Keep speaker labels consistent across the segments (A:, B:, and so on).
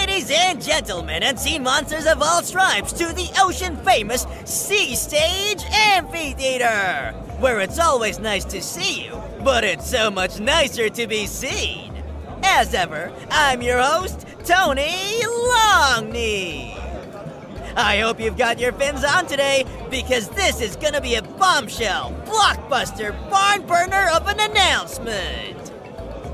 A: Ladies and gentlemen, and sea monsters of all stripes, to the ocean-famous Sea Stage Amphitheater, where it's always nice to see you, but it's so much nicer to be seen. As ever, I'm your host, Tony Longknee. I hope you've got your fins on today, because this is gonna be a bombshell, blockbuster, barn burner of an announcement.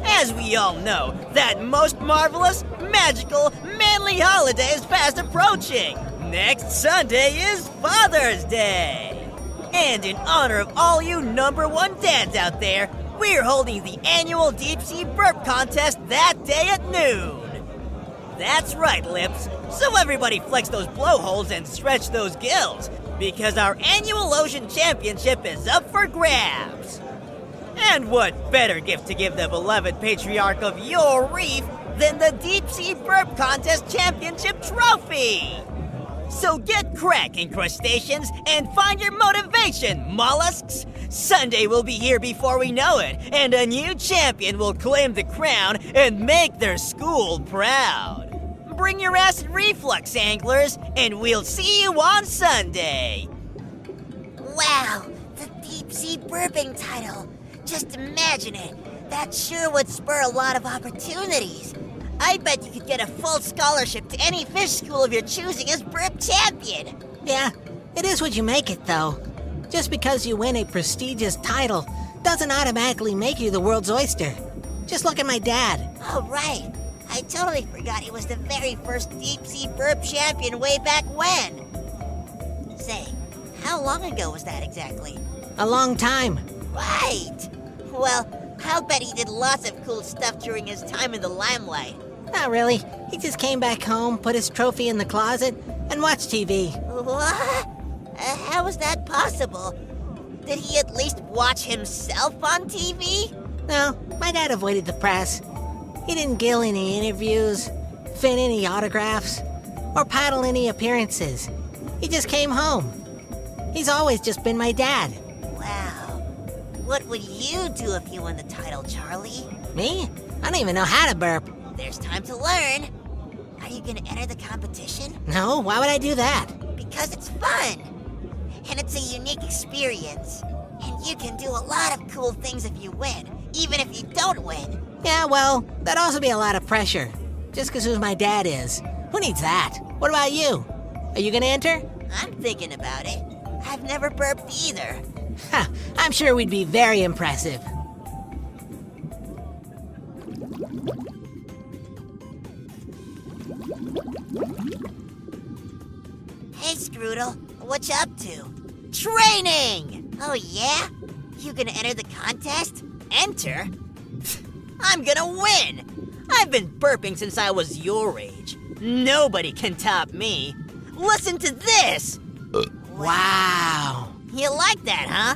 A: As we all know, that most marvelous, magical, manly holiday is fast approaching. Next Sunday is Father's Day. And in honor of all you #1 dads out there, we're holding the annual Deep Sea Burp Contest that day at noon. That's right, Lips. So everybody flex those blowholes and stretch those gills, because our annual Ocean Championship is up for grabs. And what better gift to give the beloved patriarch of your reef than the Deep Sea Burp Contest Championship Trophy? So get cracking, crustaceans, and find your motivation, mollusks! Sunday will be here before we know it, and a new champion will claim the crown and make their school proud. Bring your acid reflux, anglers, and we'll see you on Sunday.
B: Wow, the Deep Sea Burping title. Just imagine it. That sure would spur a lot of opportunities. I bet you could get a full scholarship to any fish school of your choosing as burp champion.
C: Yeah, it is what you make it, though. Just because you win a prestigious title doesn't automatically make you the world's oyster. Just look at my dad.
B: Oh, right. I totally forgot he was the very first Deep Sea Burp champion way back when. Say, how long ago was that exactly?
C: A long time.
B: Right. Well, I'll bet he did lots of cool stuff during his time in the limelight.
C: Not really. He just came back home, put his trophy in the closet, and watched TV.
B: What? How is that possible? Did he at least watch himself on TV?
C: No, my dad avoided the press. He didn't gill any interviews, fin any autographs, or paddle any appearances. He just came home. He's always just been my dad.
B: Wow. What would you do if you won the title, Charlie?
C: Me? I don't even know how to burp.
B: There's time to learn. Are you gonna enter the competition?
C: No, why would I do that?
B: Because it's fun. And it's a unique experience. And you can do a lot of cool things if you win, even if you don't win.
C: Yeah, well, that'd also be a lot of pressure. Just because who my dad is. Who needs that? What about you? Are you gonna enter?
B: I'm thinking about it. I've never burped either.
C: Ha, I'm sure we'd be very impressive.
B: Hey, Scroodle, what you up to? Training! Oh, yeah? You gonna enter the contest?
A: Enter? I'm gonna win! I've been burping since I was your age. Nobody can top me. Listen to this!
C: Wow.
A: You like that, huh?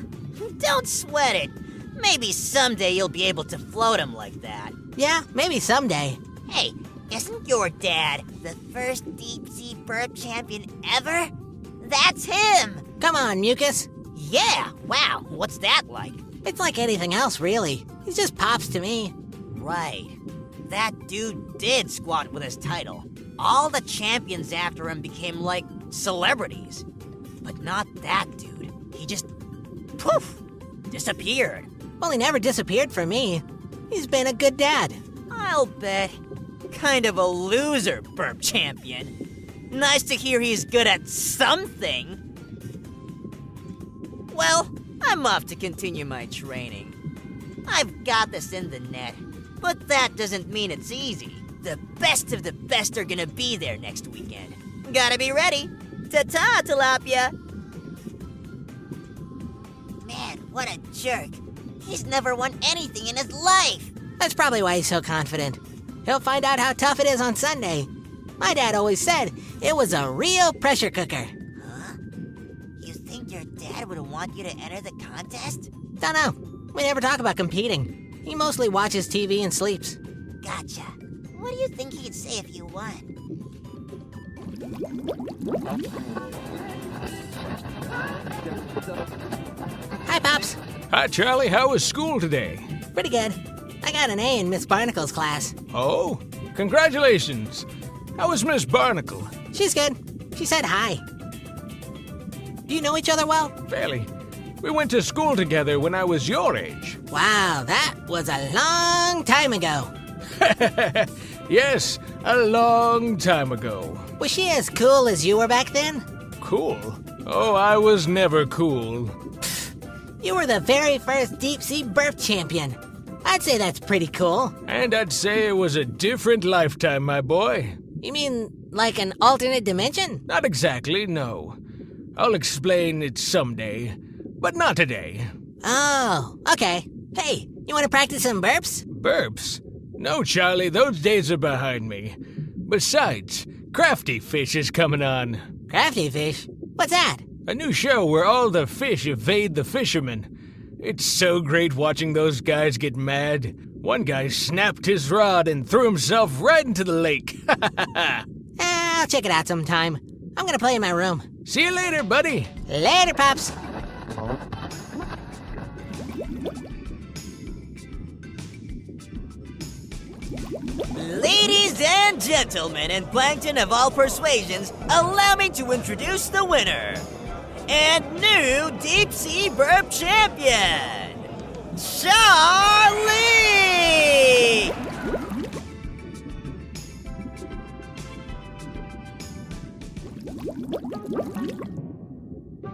A: Don't sweat it. Maybe someday you'll be able to float him like that.
C: Yeah, maybe someday.
B: Hey, isn't your dad the first Deep Sea Burp champion ever? That's him!
C: Come on, Mucus.
A: Yeah, wow, what's that like?
C: It's like anything else, really. He's just Pops to me.
A: Right. That dude did squat with his title. All the champions after him became like celebrities. But not that dude. He just, poof, disappeared.
C: Well, he never disappeared from me. He's been a good dad.
A: I'll bet. Kind of a loser, burp champion. Nice to hear he's good at something. Well, I'm off to continue my training. I've got this in the net, but that doesn't mean it's easy. The best of the best are gonna be there next weekend. Gotta be ready. Ta-ta, tilapia!
B: Man, what a jerk. He's never won anything in his life.
C: That's probably why he's so confident. He'll find out how tough it is on Sunday. My dad always said it was a real pressure cooker.
B: Huh? You think your dad would want you to enter the contest?
C: Don't know. We never talk about competing. He mostly watches TV and sleeps.
B: Gotcha. What do you think he'd say if you won?
C: Hi, Pops.
D: Hi, Charlie. How was school today?
C: Pretty good. I got an A in Miss Barnacle's class.
D: Oh, congratulations. How was Miss Barnacle?
C: She's good. She said hi. Do you know each other well?
D: Fairly. We went to school together when I was your age.
C: Wow, that was a long time ago.
D: Yes, a long time ago.
C: Was she as cool as you were back then?
D: Cool? Oh, I was never cool.
C: You were the very first deep-sea burp champion. I'd say that's pretty cool.
D: And I'd say it was a different lifetime, my boy.
C: You mean like an alternate dimension?
D: Not exactly, no. I'll explain it someday, but not today.
C: Oh, okay. Hey, you want to practice some burps?
D: Burps? No, Charlie, those days are behind me. Besides, Crafty Fish is coming on.
C: Crafty Fish? What's that?
D: A new show where all the fish evade the fishermen. It's so great watching those guys get mad. One guy snapped his rod and threw himself right into the lake.
C: I'll check it out sometime. I'm gonna play in my room.
D: See you later, buddy.
C: Later, Pops.
A: Ladies and gentlemen, and plankton of all persuasions, allow me to introduce the winner and new deep sea burp champion, Charlie!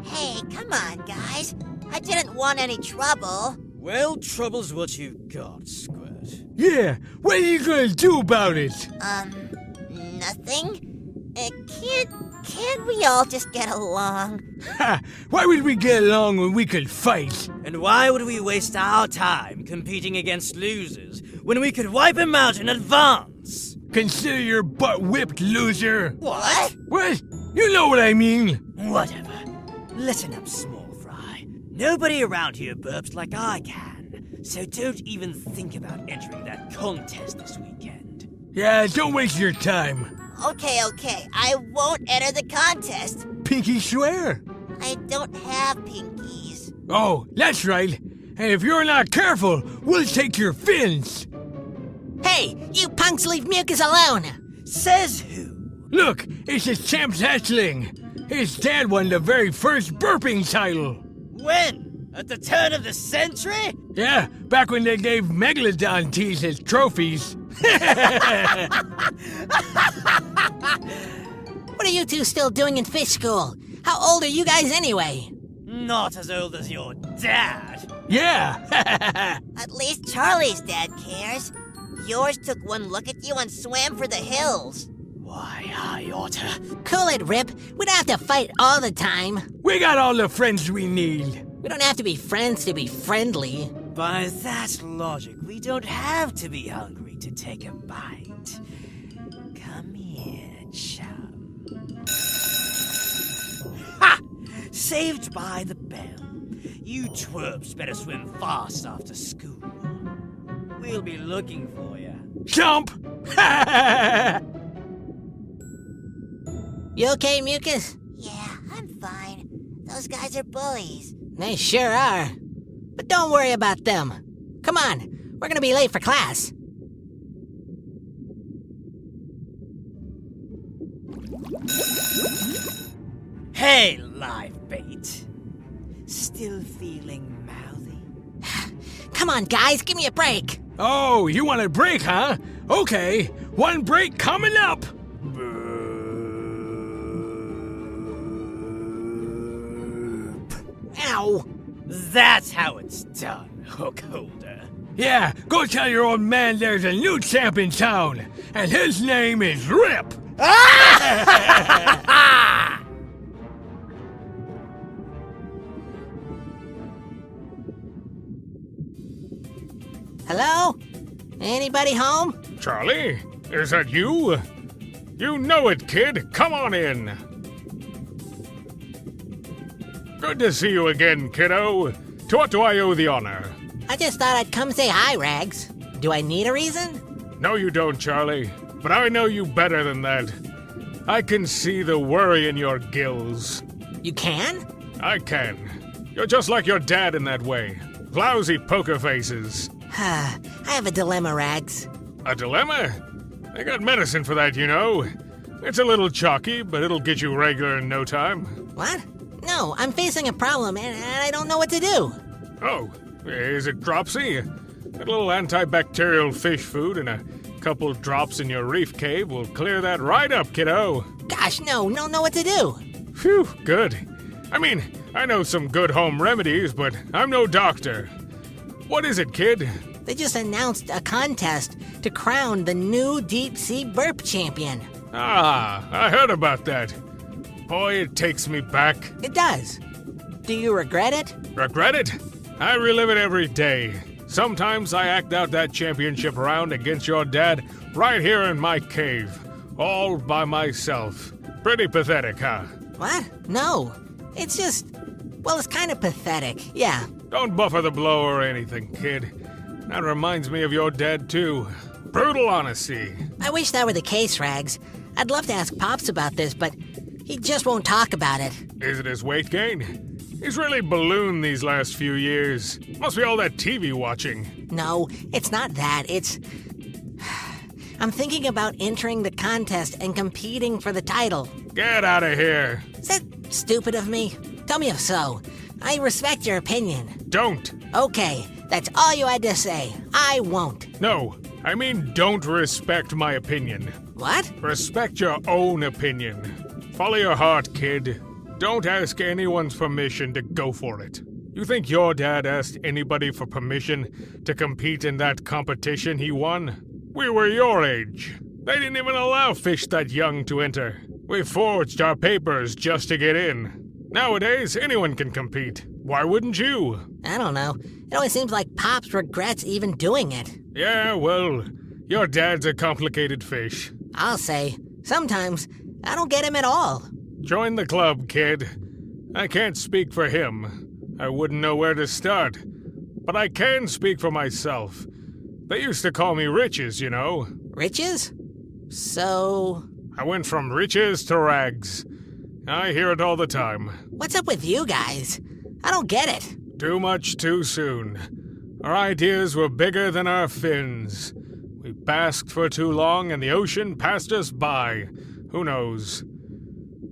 B: Hey, come on, guys. I didn't want any trouble.
A: Well, trouble's what you've got, Squirt.
D: Yeah, what are you gonna do about it?
B: Nothing? Can't we all just get along?
D: Ha! Why would we get along when we could fight?
A: And why would we waste our time competing against losers when we could wipe them out in advance?
D: Consider your butt whipped, loser.
A: What?
D: What? You know what I mean.
A: Whatever. Listen up, small fry. Nobody around here burps like I can, so don't even think about entering that contest this weekend.
D: Yeah, don't waste your time.
B: Okay, I won't enter the contest.
D: Pinky swear.
B: I don't have pinkies.
D: Oh, that's right. And if you're not careful, we'll take your fins.
C: Hey, you punks leave Mucus alone!
A: Says who?
D: Look, it's his champ's hatchling. His dad won the very first burping title.
A: When? At the turn of the century?
D: Yeah, back when they gave Megalodon teas as trophies.
C: What are you two still doing in fish school? How old are you guys anyway?
A: Not as old as your dad.
D: Yeah.
B: At least Charlie's dad cares. Yours took one look at you and swam for the hills.
A: Why, I oughta.
C: Cool it, Rip. We don't have to fight all the time.
D: We got all the friends we need.
C: We don't have to be friends to be friendly.
A: By that logic, we don't have to be hungry to take a bite. Come here, chum. Ha! Saved by the bell. You twerps better swim fast after school. We'll be looking for you.
D: Jump!
C: You okay, Mucus?
B: Yeah, I'm fine. Those guys are bullies.
C: They sure are. But don't worry about them. Come on, we're gonna be late for class.
A: Hey, live bait. Still feeling mouthy?
C: Come on, guys, give me a break.
D: Oh, you want a break, huh? Okay, one break coming up.
C: Ow.
A: That's how it's done, hook holder.
D: Yeah, go tell your old man there's a new champ in town, and his name is Rip.
C: Hello? Anybody home?
D: Charlie, is that you? You know it, kid. Come on in. Good to see you again, kiddo. To what do I owe the honor?
C: I just thought I'd come say hi, Rags. Do I need a reason?
D: No, you don't, Charlie. But I know you better than that. I can see the worry in your gills.
C: You can?
D: I can. You're just like your dad in that way. Lousy poker faces.
C: I have a dilemma, Rags.
D: A dilemma? They got medicine for that, you know. It's a little chalky, but it'll get you regular in no time.
C: What? No, I'm facing a problem and I don't know what to do.
D: Oh, is it dropsy? A little antibacterial fish food and a couple drops in your reef cave will clear that right up, kiddo.
C: Gosh, no know what to do.
D: Phew, good. I mean, I know some good home remedies, but I'm no doctor. What is it, kid?
C: They just announced a contest to crown the new deep sea burp champion.
D: Ah, I heard about that. Boy, it takes me back.
C: It does. Do you regret it?
D: Regret it? I relive it every day. Sometimes I act out that championship round against your dad right here in my cave, all by myself. Pretty pathetic, huh?
C: What? No. It's just, well, it's kind of pathetic, yeah.
D: Don't buffer the blow or anything, kid. That reminds me of your dad, too. Brutal honesty.
C: I wish that were the case, Rags. I'd love to ask Pops about this, but he just won't talk about it.
D: Is it his weight gain? He's really ballooned these last few years. Must be all that TV watching.
C: No, it's not that. It's... I'm thinking about entering the contest and competing for the title.
D: Get out of here.
C: Is that stupid of me? Tell me if so. I respect your opinion.
D: Don't.
C: Okay, that's all you had to say. I won't.
D: No, I mean don't respect my opinion.
C: What?
D: Respect your own opinion. Follow your heart, kid. Don't ask anyone's permission to go for it. You think your dad asked anybody for permission to compete in that competition he won? We were your age. They didn't even allow fish that young to enter. We forged our papers just to get in. Nowadays, anyone can compete. Why wouldn't you?
C: I don't know. It always seems like Pops regrets even doing it.
D: Yeah, well, your dad's a complicated fish.
C: I'll say, sometimes I don't get him at all.
D: Join the club, kid. I can't speak for him. I wouldn't know where to start. But I can speak for myself. They used to call me Riches, you know.
C: Riches? So...
D: I went from riches to rags. I hear it all the time.
C: What's up with you guys? I don't get it.
D: Too much too soon. Our ideas were bigger than our fins. We basked for too long and the ocean passed us by. Who knows?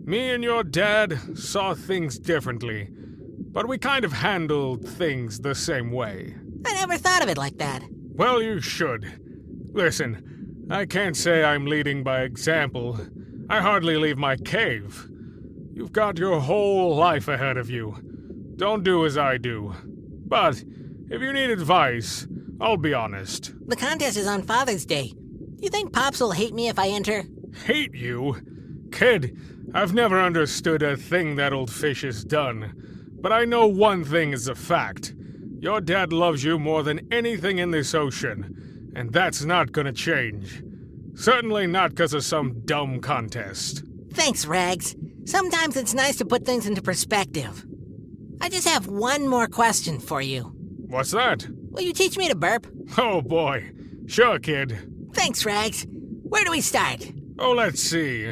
D: Me and your dad saw things differently, but we kind of handled things the same way.
C: I never thought of it like that.
D: Well, you should. Listen, I can't say I'm leading by example. I hardly leave my cave. You've got your whole life ahead of you. Don't do as I do. But if you need advice, I'll be honest.
C: The contest is on Father's Day. Do you think Pops will hate me if I enter?
D: Hate you? Kid, I've never understood a thing that old fish has done. But I know one thing is a fact. Your dad loves you more than anything in this ocean. And that's not gonna change. Certainly not because of some dumb contest.
C: Thanks, Rags. Sometimes it's nice to put things into perspective. I just have one more question for you.
D: What's that?
C: Will you teach me to burp?
D: Oh boy. Sure, kid.
C: Thanks, Rags. Where do we start?
D: Oh, let's see.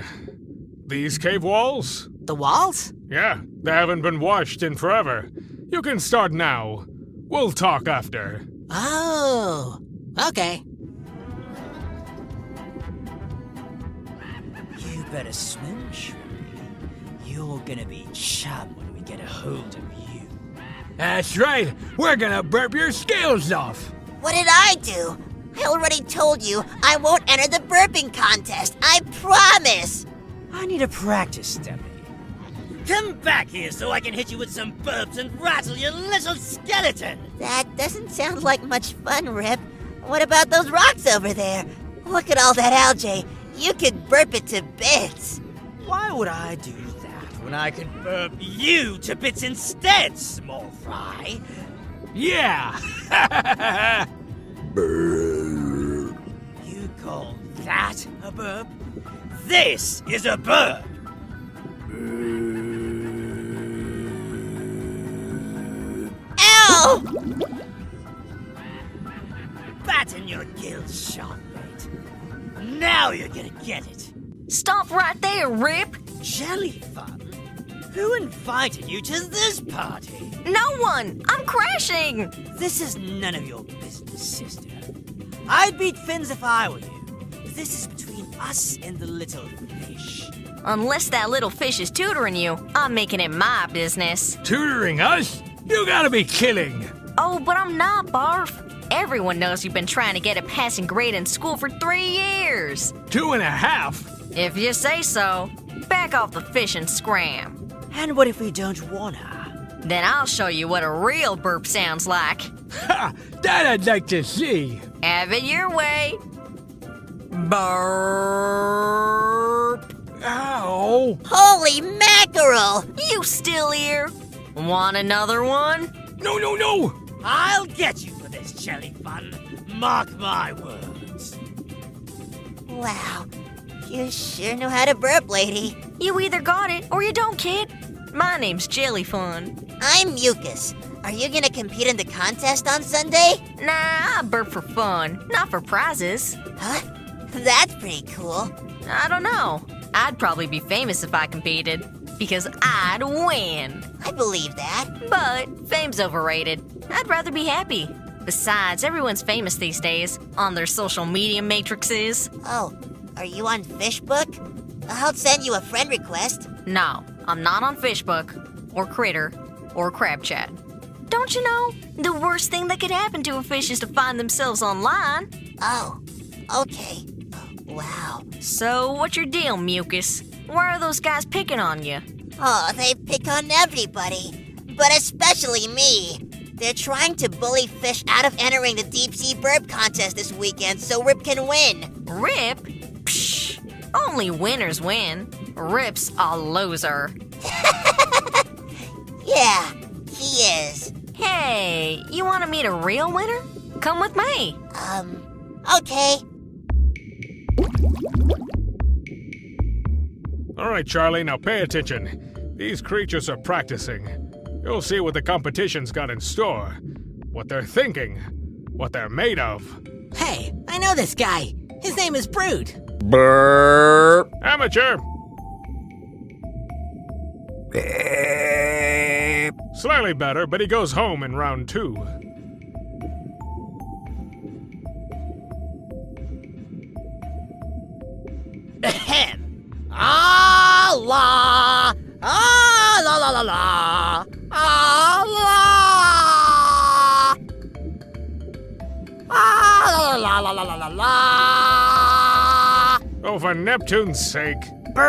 D: These cave walls?
C: The walls?
D: Yeah, they haven't been washed in forever. You can start now. We'll talk after.
C: Oh, okay.
A: You better swim, Shirley. You're gonna be chum when we get a hold of you.
E: That's right. We're gonna burp your scales off.
B: What did I do? I already told you I won't enter the burping contest. I promise.
A: I need a practice dummy. Come back here so I can hit you with some burps and rattle your little skeleton.
B: That doesn't sound like much fun, Rip. What about those rocks over there? Look at all that algae. You could burp it to bits.
A: Why would I do that when I could burp you to bits instead, small fry?
E: Yeah.
A: You call that a burp? This is a burp.
B: Ow!
A: Batten your gills, Sharkbait. Now you're gonna get it.
F: Stop right there, Rip!
A: Jelly fun? Who invited you to this party?
F: No one! I'm crashing!
A: This is none of your business, sister. I'd beat Fins if I were you. This is between us and the little fish.
F: Unless that little fish is tutoring you, I'm making it my business.
E: Tutoring us? You gotta be kidding.
F: Oh, but I'm not, Barf. Everyone knows you've been trying to get a passing grade in school for 3 years.
E: 2.5?
F: If you say so. Back off the fish and scram.
A: And what if we don't wanna?
F: Then I'll show you what a real burp sounds like.
E: Ha! That I'd like to see.
F: Have it your way. Burp.
E: Ow!
B: Holy mackerel!
F: You still here? Want another one?
E: No, no, no!
A: I'll get you for this, Jelly Fun. Mark my words.
B: Wow, you sure know how to burp, lady.
F: You either got it or you don't, kid. My name's Jellyfun.
B: I'm Mucus. Are you gonna compete in the contest on Sunday?
F: Nah, I burp for fun, not for prizes.
B: Huh? That's pretty cool.
F: I don't know. I'd probably be famous if I competed, because I'd win.
B: I believe that.
F: But fame's overrated. I'd rather be happy. Besides, everyone's famous these days on their social media matrices.
B: Oh, are you on Fishbook? I'll send you a friend request.
F: No, I'm not on Fishbook, or Critter, or Crab Chat. Don't you know? The worst thing that could happen to a fish is to find themselves online.
B: Oh, okay. Wow.
F: So, what's your deal, Mucus? Why are those guys picking on you?
B: Oh, they pick on everybody, but especially me. They're trying to bully fish out of entering the deep sea burp contest this weekend so Rip can win.
F: Rip? Psh, only winners win. Rip's a loser.
B: Yeah, he is.
F: Hey, you want to meet a real winner? Come with me.
B: Okay.
D: All right, Charlie, now pay attention. These creatures are practicing. You'll see what the competition's got in store. What they're thinking. What they're made of.
C: Hey, I know this guy. His name is Brood.
G: Burp.
D: Amateur! Slightly better, but he goes home in round 2.
A: Ahem. Allah! Ah la la la la! Allah! Ah la la la la la la la!
D: Oh, for Neptune's sake.
A: Burp!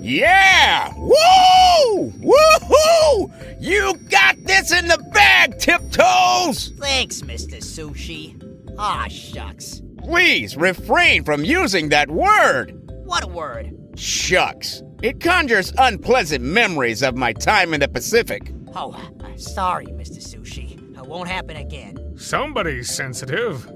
G: Yeah! Woo! Woohoo! You got this in the bag, Tiptoes!
A: Thanks, Mr. Sushi. Ah, shucks.
G: Please refrain from using that word.
A: What word?
G: Shucks. It conjures unpleasant memories of my time in the Pacific.
A: Oh, sorry, Mr. Sushi. It won't happen again.
D: Somebody's sensitive.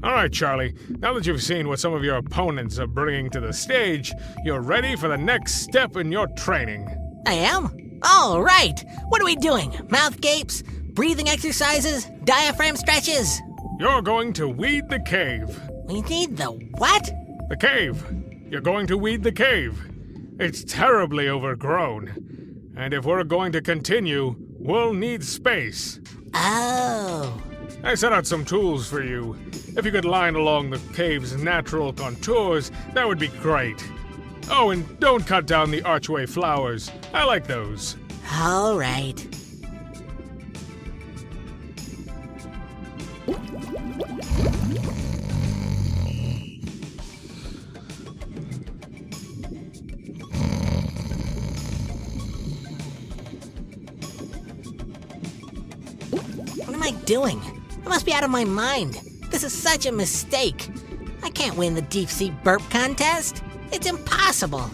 D: All right, Charlie. Now that you've seen what some of your opponents are bringing to the stage, you're ready for the next step in your training.
C: I am? All right. What are we doing? Mouth gapes? Breathing exercises? Diaphragm stretches?
D: You're going to weed the cave.
C: We need the what?
D: The cave. You're going to weed the cave. It's terribly overgrown. And if we're going to continue, we'll need space.
C: Oh.
D: I set out some tools for you. If you could line along the cave's natural contours, that would be great. Oh, and don't cut down the archway flowers. I like those.
C: All right. What am I doing? I must be out of my mind. This is such a mistake. I can't win the deep sea burp contest. It's impossible.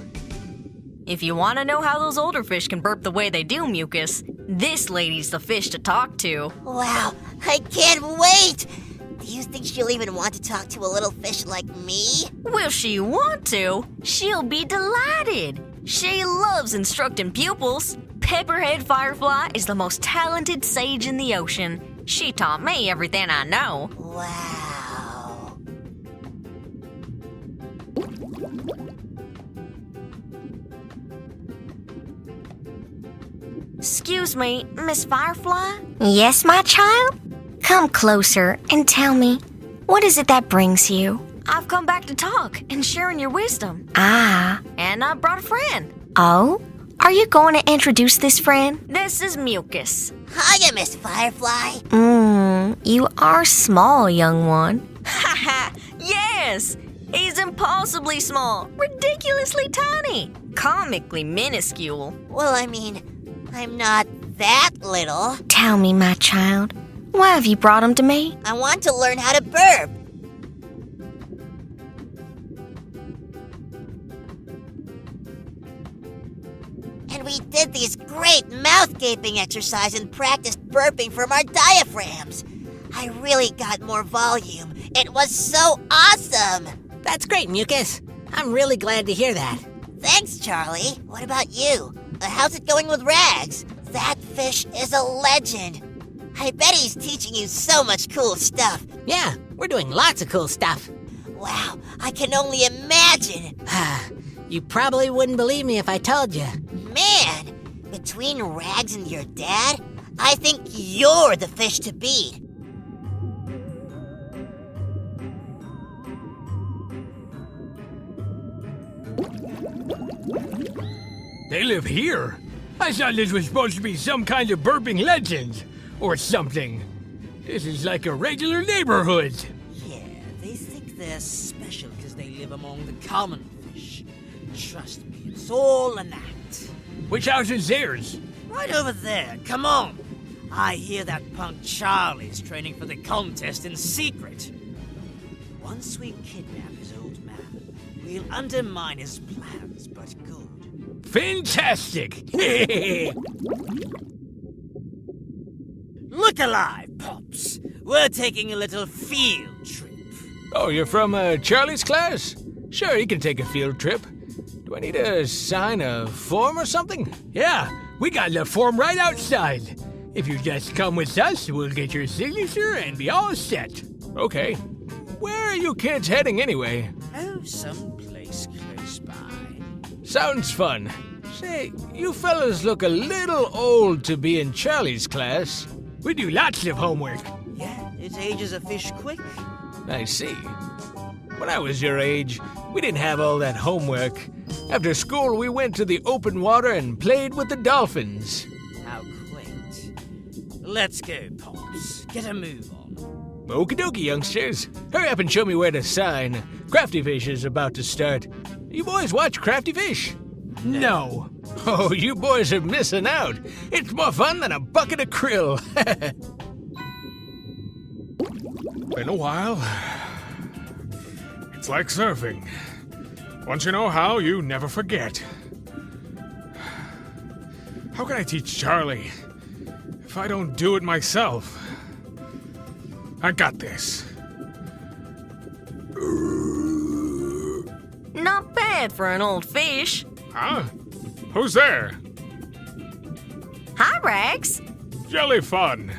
F: If you want to know how those older fish can burp the way they do, Mucus, this lady's the fish to talk to.
B: Wow, I can't wait! Do you think she'll even want to talk to a little fish like me?
F: Will she want to? She'll be delighted. She loves instructing pupils. Pepperhead Firefly is the most talented sage in the ocean. She taught me everything I know.
B: Wow.
F: Excuse me, Miss Firefly?
H: Yes, my child? Come closer and tell me, what is it that brings you?
F: I've come back to talk and sharing your wisdom.
H: Ah.
F: And I brought a friend.
H: Oh? Are you going to introduce this friend?
F: This is Mucus.
B: Hiya, Miss Firefly.
H: You are small, young one.
F: Haha, yes! He's impossibly small, ridiculously tiny, comically minuscule.
B: Well, I mean, I'm not that little.
H: Tell me, my child, why have you brought him to me?
B: I want to learn how to burp. And we did these great mouth gaping exercise and practiced burping from our diaphragms. I really got more volume. It was so awesome.
C: That's great, Mucus. I'm really glad to hear that.
B: Thanks, Charlie. What about you? How's it going with Rags? That fish is a legend. I bet he's teaching you so much cool stuff.
C: Yeah, we're doing lots of cool stuff.
B: Wow, I can only imagine.
C: You probably wouldn't believe me if I told you.
B: Man, between Rags and your dad, I think you're the fish to beat.
E: They live here? I thought this was supposed to be some kind of burping legend. Or something. This is like a regular neighborhood.
A: Yeah, they think they're special because they live among the common fish. Trust me, it's all an act.
E: Which house is theirs?
A: Right over there, come on. I hear that punk Charlie's training for the contest in secret. Once we kidnap his old man, we'll undermine his plans, but good.
E: Fantastic!
A: Look alive, Pops. We're taking a little field trip.
E: Oh, you're from Charlie's class? Sure, you can take a field trip. Do I need to sign a form or something? Yeah, we got the form right outside. If you just come with us, we'll get your signature and be all set. Okay. Where are you kids heading anyway?
A: Oh, someplace close by.
E: Sounds fun. Say, you fellas look a little old to be in Charlie's class. We do lots of homework.
A: Yeah, it ages a fish quick.
E: I see. When I was your age, we didn't have all that homework. After school, we went to the open water and played with the dolphins.
A: How quaint. Let's go, Pops. Get a move on.
E: Okie dokie, youngsters. Hurry up and show me where to sign. Crafty Fish is about to start. You boys watch Crafty Fish? No. Oh, you boys are missing out. It's more fun than a bucket of krill.
D: Been a while. It's like surfing. Once you know how, you never forget. How can I teach Charlie if I don't do it myself? I got this.
F: Not bad for an old fish.
D: Huh? Who's there?
F: Hi, Rags.
D: Jelly fun.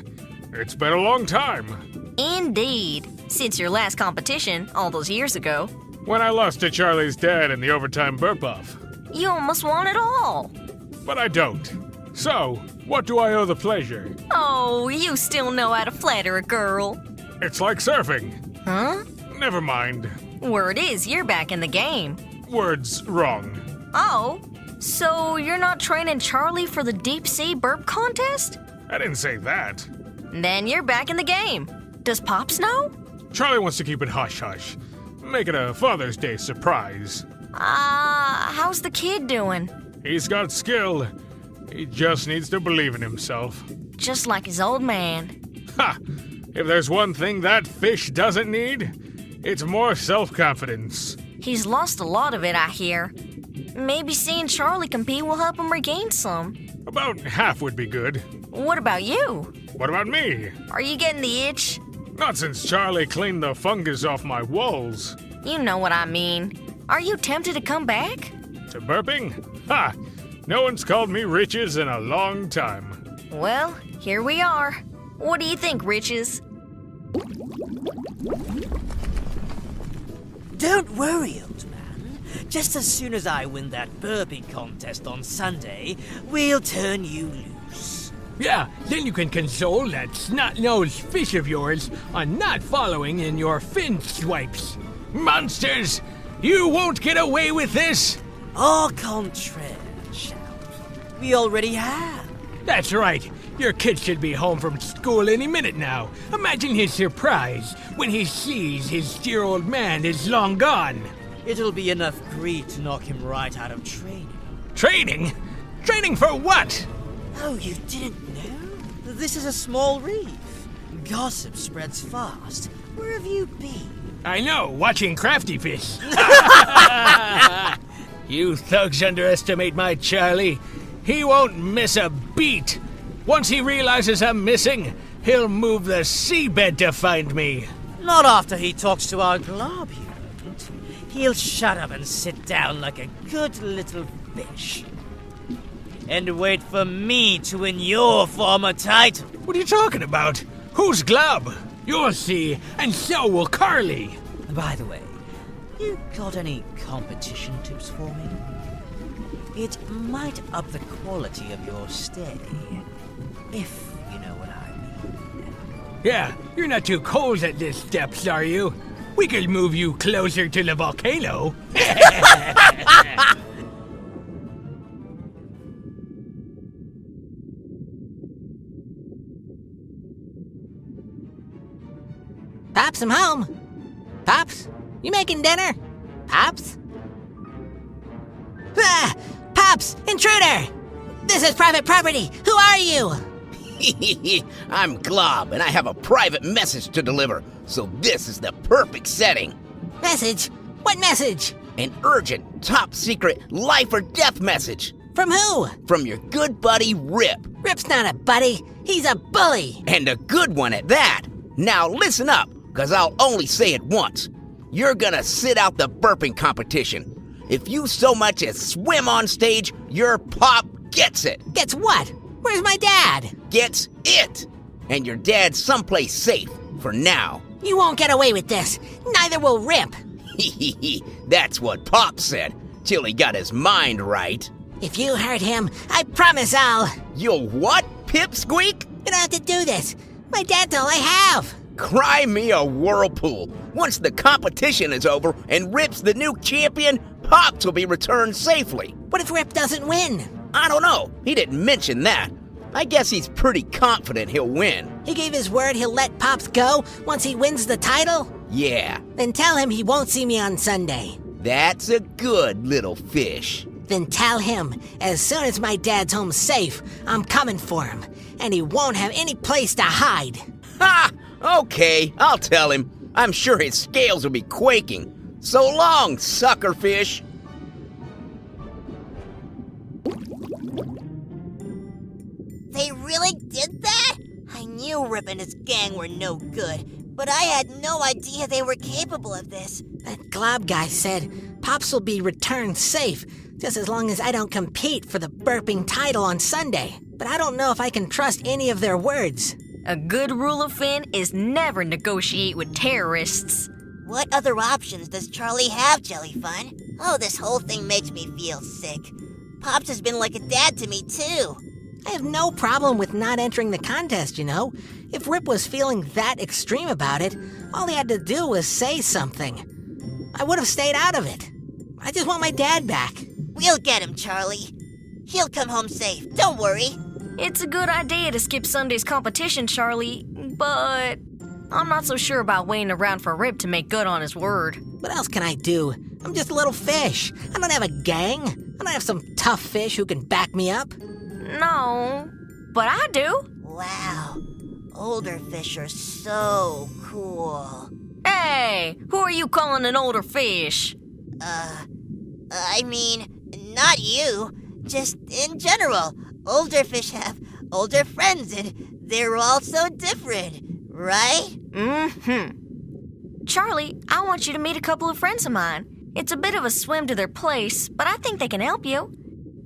D: It's been a long time.
F: Indeed. Since your last competition, all those years ago.
D: When I lost to Charlie's dad in the overtime burp-off.
F: You almost won it all.
D: But I don't. So, what do I owe the pleasure?
F: Oh, you still know how to flatter a girl.
D: It's like surfing.
F: Huh?
D: Never mind.
F: Word is, you're back in the game.
D: Word's wrong.
F: Oh, so you're not training Charlie for the deep sea burp contest?
D: I didn't say that.
F: Then you're back in the game. Does Pops know?
D: Charlie wants to keep it hush-hush. Make it a Father's Day surprise.
F: How's the kid doing?
D: He's got skill. He just needs to believe in himself.
F: Just like his old man.
D: Ha! If there's one thing that fish doesn't need, it's more self-confidence.
F: He's lost a lot of it, I hear. Maybe seeing Charlie compete will help him regain some.
D: About half would be good.
F: What about you?
D: What about me?
F: Are you getting the itch?
D: Not since Charlie cleaned the fungus off my walls.
F: You know what I mean. Are you tempted to come back?
D: To burping? Ha! No one's called me Riches in a long time.
F: Well, here we are. What do you think, Riches?
A: Don't worry, old man. Just as soon as I win that burping contest on Sunday, we'll turn you loose. juice.
E: Yeah, then you can console that snot-nosed fish of yours on not following in your fin swipes. Monsters, you won't get away with this!
A: Au contraire, child. We already have.
E: That's right. Your kid should be home from school any minute now. Imagine his surprise when he sees his dear old man is long gone.
A: It'll be enough greed to knock him right out of training.
E: Training? Training for what?
A: Oh, you didn't know? This is a small reef. Gossip spreads fast. Where have you been?
E: I know, watching Crafty Fish. You thugs underestimate my Charlie. He won't miss a beat. Once he realizes I'm missing, he'll move the seabed to find me.
A: Not after he talks to our glob, he won't. He'll shut up and sit down like a good little fish. And wait for me to win your former title.
E: What are you talking about? Who's Glob? You'll see, and so will Carly.
A: By the way, you got any competition tips for me? It might up the quality of your stay, if you know what I mean.
E: Yeah, you're not too cold at this depths, are you? We could move you closer to the volcano.
C: Pops, I'm home. Pops, you making dinner? Pops? Ah! Pops! Intruder! This is private property! Who are you?
G: I'm Glob, and I have a private message to deliver, so this is the perfect setting.
C: Message? What message?
G: An urgent, top-secret, life-or-death message.
C: From who?
G: From your good buddy, Rip.
C: Rip's not a buddy. He's a bully.
G: And a good one at that. Now listen up, because I'll only say it once. You're gonna sit out the burping competition. If you so much as swim on stage, your pop gets it.
C: Gets what? Where's my dad?
G: Gets it. And your dad's someplace safe, for now.
C: You won't get away with this. Neither will Rip.
G: That's what Pop said, till he got his mind right.
C: If you hurt him, I promise I'll...
G: You'll what, Pipsqueak?
C: You don't have to do this. My dad's all I have.
G: Cry me a whirlpool. Once the competition is over and Rip's the new champion, Pops will be returned safely.
C: What if Rip doesn't win?
G: I don't know. He didn't mention that. I guess he's pretty confident he'll win.
C: He gave his word he'll let Pops go once he wins the title?
G: Yeah.
C: Then tell him he won't see me on Sunday.
G: That's a good little fish.
C: Then tell him, as soon as my dad's home safe, I'm coming for him, and he won't have any place to hide.
G: Ha! Okay, I'll tell him. I'm sure his scales will be quaking. So long, suckerfish.
B: They really did that? I knew Rip and his gang were no good, but I had no idea they were capable of this.
C: That Glob guy said Pops will be returned safe, just as long as I don't compete for the burping title on Sunday. But I don't know if I can trust any of their words.
F: A good rule of Finn is never negotiate with terrorists.
B: What other options does Charlie have, Jellyfun? Oh, this whole thing makes me feel sick. Pops has been like a dad to me, too.
C: I have no problem with not entering the contest, you know. If Rip was feeling that extreme about it, all he had to do was say something. I would have stayed out of it. I just want my dad back.
B: We'll get him, Charlie. He'll come home safe, don't worry.
F: It's a good idea to skip Sunday's competition, Charlie, but I'm not so sure about waiting around for Rip to make good on his word.
C: What else can I do? I'm just a little fish. I don't have a gang. I don't have some tough fish who can back me up.
F: No, but I do.
B: Wow, older fish are so cool.
F: Hey, who are you calling an older fish?
B: I mean, not you. Just in general. Older fish have older friends and they're all so different, right?
F: Mm-hmm. Charlie, I want you to meet a couple of friends of mine. It's a bit of a swim to their place, but I think they can help you.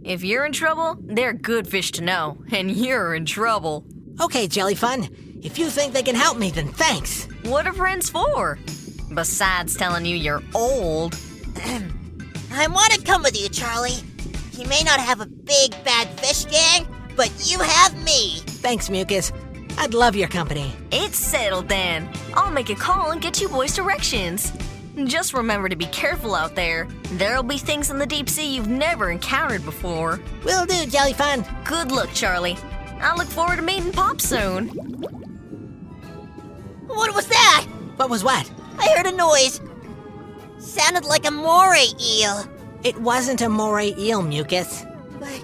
F: If you're in trouble, they're good fish to know, and you're in trouble.
C: Okay, Jellyfun. If you think they can help me, then thanks.
F: What are friends for? Besides telling you you're old.
B: I want to come with you, Charlie. He may not have a big, bad fish gang, but you have me.
C: Thanks, Mucus. I'd love your company.
F: It's settled then. I'll make a call and get you boys directions. Just remember to be careful out there. There'll be things in the deep sea you've never encountered before.
C: Will do, Jellyfun.
F: Good luck, Charlie. I look forward to meeting Pop soon.
B: What was that?
C: What was what?
B: I heard a noise. Sounded like a moray eel.
C: It wasn't a moray eel, Mucus.
B: But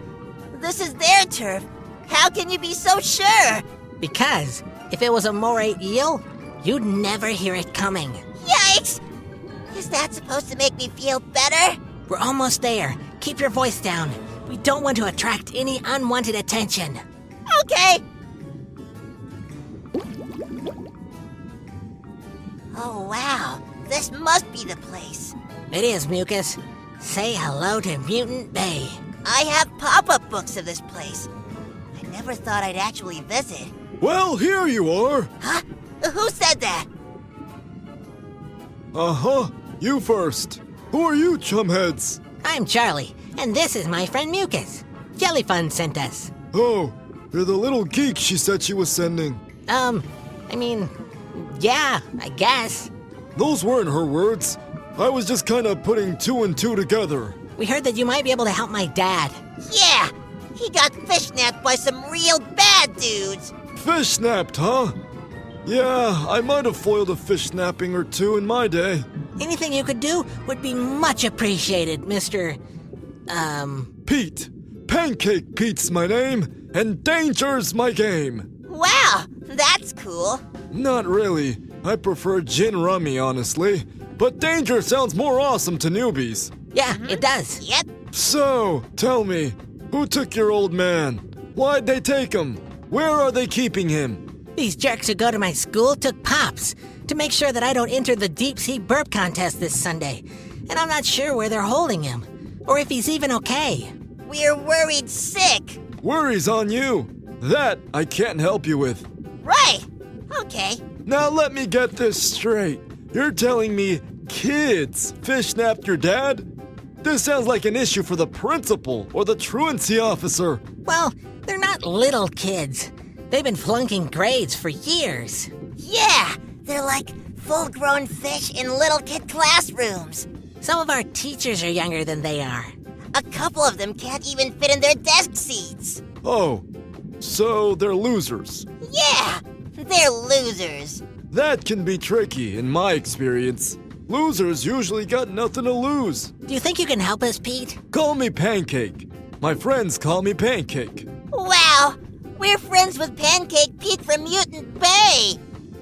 B: this is their turf. How can you be so sure?
C: Because if it was a moray eel, you'd never hear it coming.
B: Yikes! Is that supposed to make me feel better?
C: We're almost there. Keep your voice down. We don't want to attract any unwanted attention.
B: Okay. Oh, wow. This must be the place.
C: It is, Mucus. Say hello to Mutant Bay.
B: I have pop-up books of this place. I never thought I'd actually visit.
I: Well, here you are.
B: Huh? Who said that?
I: Uh-huh. You first. Who are you, chumheads?
C: I'm Charlie, and this is my friend Mucus. Jellyfun sent us.
I: Oh, you're the little geek she said she was sending.
C: Yeah, I guess.
I: Those weren't her words. I was just kind of putting two and two together.
C: We heard that you might be able to help my dad.
B: Yeah, he got fish-napped by some real bad dudes.
I: Fish snapped, huh? Yeah, I might have foiled a fish snapping or two in my day.
C: Anything you could do would be much appreciated, Mr.
I: Pete. Pancake Pete's my name, and danger's my game.
B: Wow, that's cool.
I: Not really. I prefer gin rummy, honestly. But danger sounds more awesome to newbies.
C: Yeah, it does.
B: Yep.
I: So, tell me, who took your old man? Why'd they take him? Where are they keeping him?
C: These jerks who go to my school took Pops to make sure that I don't enter the deep sea burp contest this Sunday. And I'm not sure where they're holding him, or if he's even okay.
B: We're worried sick.
I: Worries on you. That I can't help you with.
B: Right. Okay.
I: Now let me get this straight. You're telling me kids fish-snapped your dad? This sounds like an issue for the principal or the truancy officer.
C: Well, they're not little kids. They've been flunking grades for years.
B: Yeah, they're like full-grown fish in little kid classrooms.
C: Some of our teachers are younger than they are.
B: A couple of them can't even fit in their desk seats.
I: Oh, so they're losers.
B: Yeah, they're losers.
I: That can be tricky in my experience. Losers usually got nothing to lose.
C: Do you think you can help us, Pete?
I: Call me Pancake. My friends call me Pancake.
B: Wow, we're friends with Pancake Pete from Mutant Bay.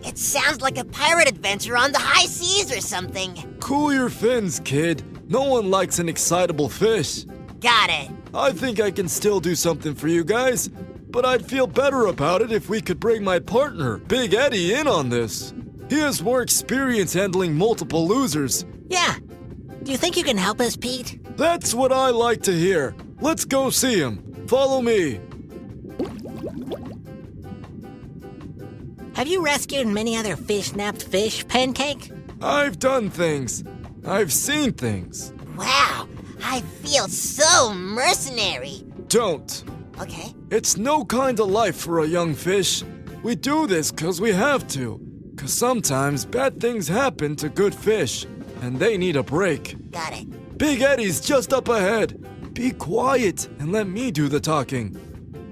B: It sounds like a pirate adventure on the high seas or something.
I: Cool your fins, kid. No one likes an excitable fish.
B: Got it.
I: I think I can still do something for you guys, but I'd feel better about it if we could bring my partner, Big Eddie, in on this. He has more experience handling multiple losers.
C: Yeah. Do you think you can help us, Pete?
I: That's what I like to hear. Let's go see him. Follow me.
C: Have you rescued many other fish-napped fish, Pancake?
I: I've done things. I've seen things.
B: Wow, I feel so mercenary.
I: Don't.
B: Okay.
I: It's no kind of life for a young fish. We do this 'cause we have to. 'Cause sometimes bad things happen to good fish, and they need a break.
B: Got it.
I: Big Eddie's just up ahead. Be quiet and let me do the talking.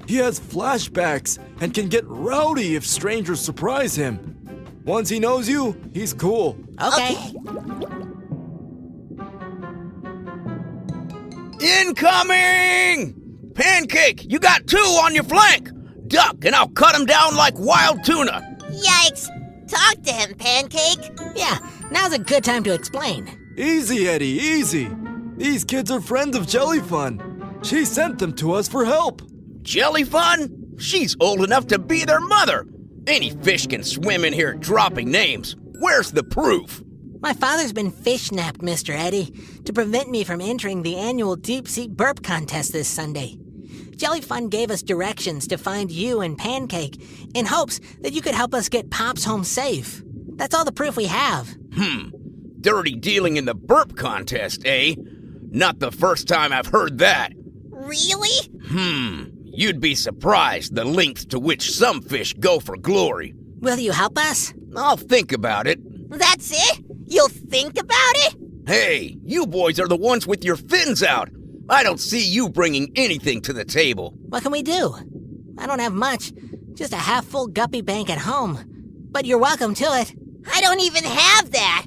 I: He has flashbacks and can get rowdy if strangers surprise him. Once he knows you, he's cool.
C: Okay.
G: Incoming! Pancake, you got two on your flank! Duck, and I'll cut them down like wild tuna!
B: Yikes! Talk to him, Pancake.
C: Yeah, now's a good time to explain.
I: Easy, Eddie, easy. These kids are friends of Jellyfun. She sent them to us for help.
G: Jellyfun? She's old enough to be their mother! Any fish can swim in here dropping names. Where's the proof?
C: My father's been fish-napped, Mr. Eddie, to prevent me from entering the annual deep-sea burp contest this Sunday. Jellyfun gave us directions to find you and Pancake in hopes that you could help us get Pops home safe. That's all the proof we have.
G: Dirty dealing in the burp contest, eh? Not the first time I've heard that.
B: Really?
G: You'd be surprised the lengths to which some fish go for glory.
C: Will you help us?
G: I'll think about it.
B: That's it? You'll think about it?
G: Hey, you boys are the ones with your fins out. I don't see you bringing anything to the table.
C: What can we do? I don't have much. Just a half-full guppy bank at home. But you're welcome to it.
B: I don't even have that.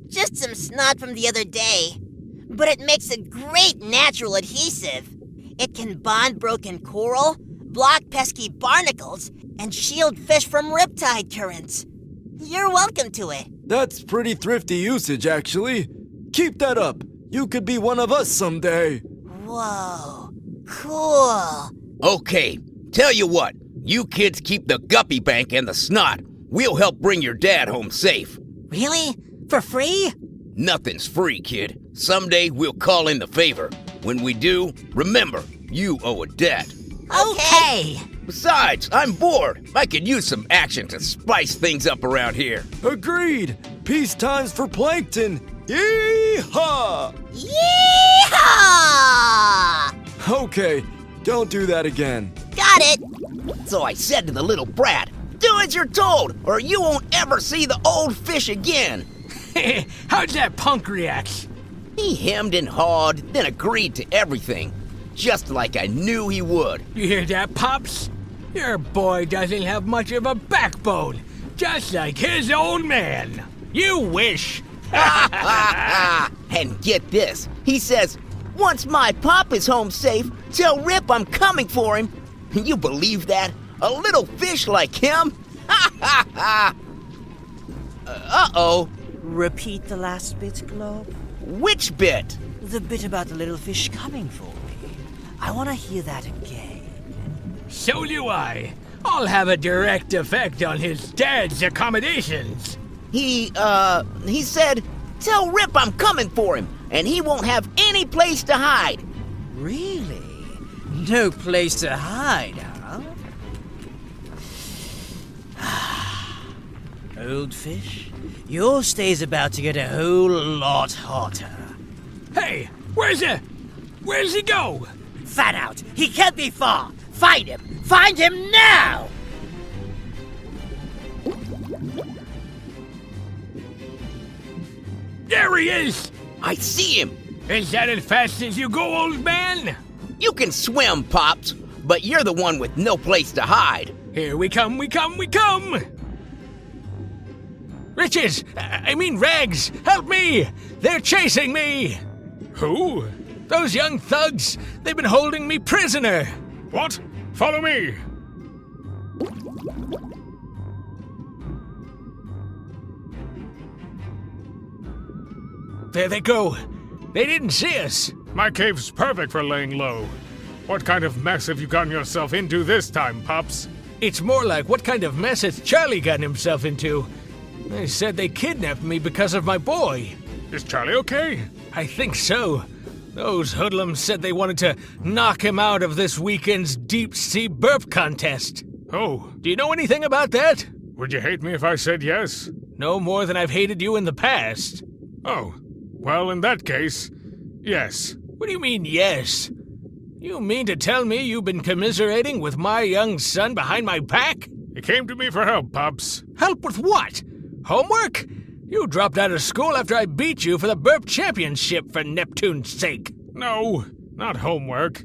B: Just some snot from the other day. But it makes a great natural adhesive. It can bond broken coral, block pesky barnacles, and shield fish from riptide currents. You're welcome to it.
I: That's pretty thrifty usage, actually. Keep that up. You could be one of us someday.
B: Whoa, cool.
G: Okay, tell you what. You kids keep the guppy bank and the snot. We'll help bring your dad home safe.
C: Really? For free?
G: Nothing's free, kid. Someday we'll call in the favor. When we do, remember, you owe a debt.
C: Okay.
G: Besides, I'm bored. I could use some action to spice things up around here.
I: Agreed. Peace times for plankton. Yee-haw!
B: Yeehaw!
I: Okay, don't do that again.
B: Got it.
G: So I said to the little brat, do as you're told, or you won't ever see the old fish again.
E: How'd that punk react?
G: He hemmed and hawed, then agreed to everything. Just like I knew he would.
E: You hear that, Pops? Your boy doesn't have much of a backbone, just like his old man. You wish.
G: And get this, he says, once my pop is home safe, tell Rip I'm coming for him. You believe that? A little fish like him? Uh-oh.
A: Repeat the last bit, Globe.
G: Which bit?
A: The bit about the little fish coming for me. I want to hear that again.
E: So do I. I'll have a direct effect on his dad's accommodations.
G: He said, tell Rip I'm coming for him, and he won't have any place to hide.
A: Really? No place to hide, huh? Old fish, your stay's about to get a whole lot hotter.
E: Hey, where's he go?
A: Fan out! He can't be far! Find him! Find him now!
E: There he is!
G: I see him.
E: Is that as fast as you go, old man?
G: You can swim, Pops, but you're the one with no place to hide.
E: Here we come, we come! Riches! I mean Rags! Help me! They're chasing me!
D: Who?
E: Those young thugs! They've been holding me prisoner!
D: What? Follow me!
E: There they go! They didn't see us!
D: My cave's perfect for laying low. What kind of mess have you gotten yourself into this time, Pops?
E: It's more like what kind of mess has Charlie gotten himself into? They said they kidnapped me because of my boy.
D: Is Charlie okay?
E: I think so. Those hoodlums said they wanted to knock him out of this weekend's deep-sea burp contest.
D: Oh,
E: Do you know anything about that?
D: would you hate me if I said yes?
E: No more than I've hated you in the past.
D: Oh, well, in that case, yes.
E: What do you mean, yes? You mean to tell me you've been commiserating with my young son behind my back?
D: He came to me for help, Pops.
E: Help with what? Homework? You dropped out of school after I beat you for the burp championship, for Neptune's sake.
D: No, not homework.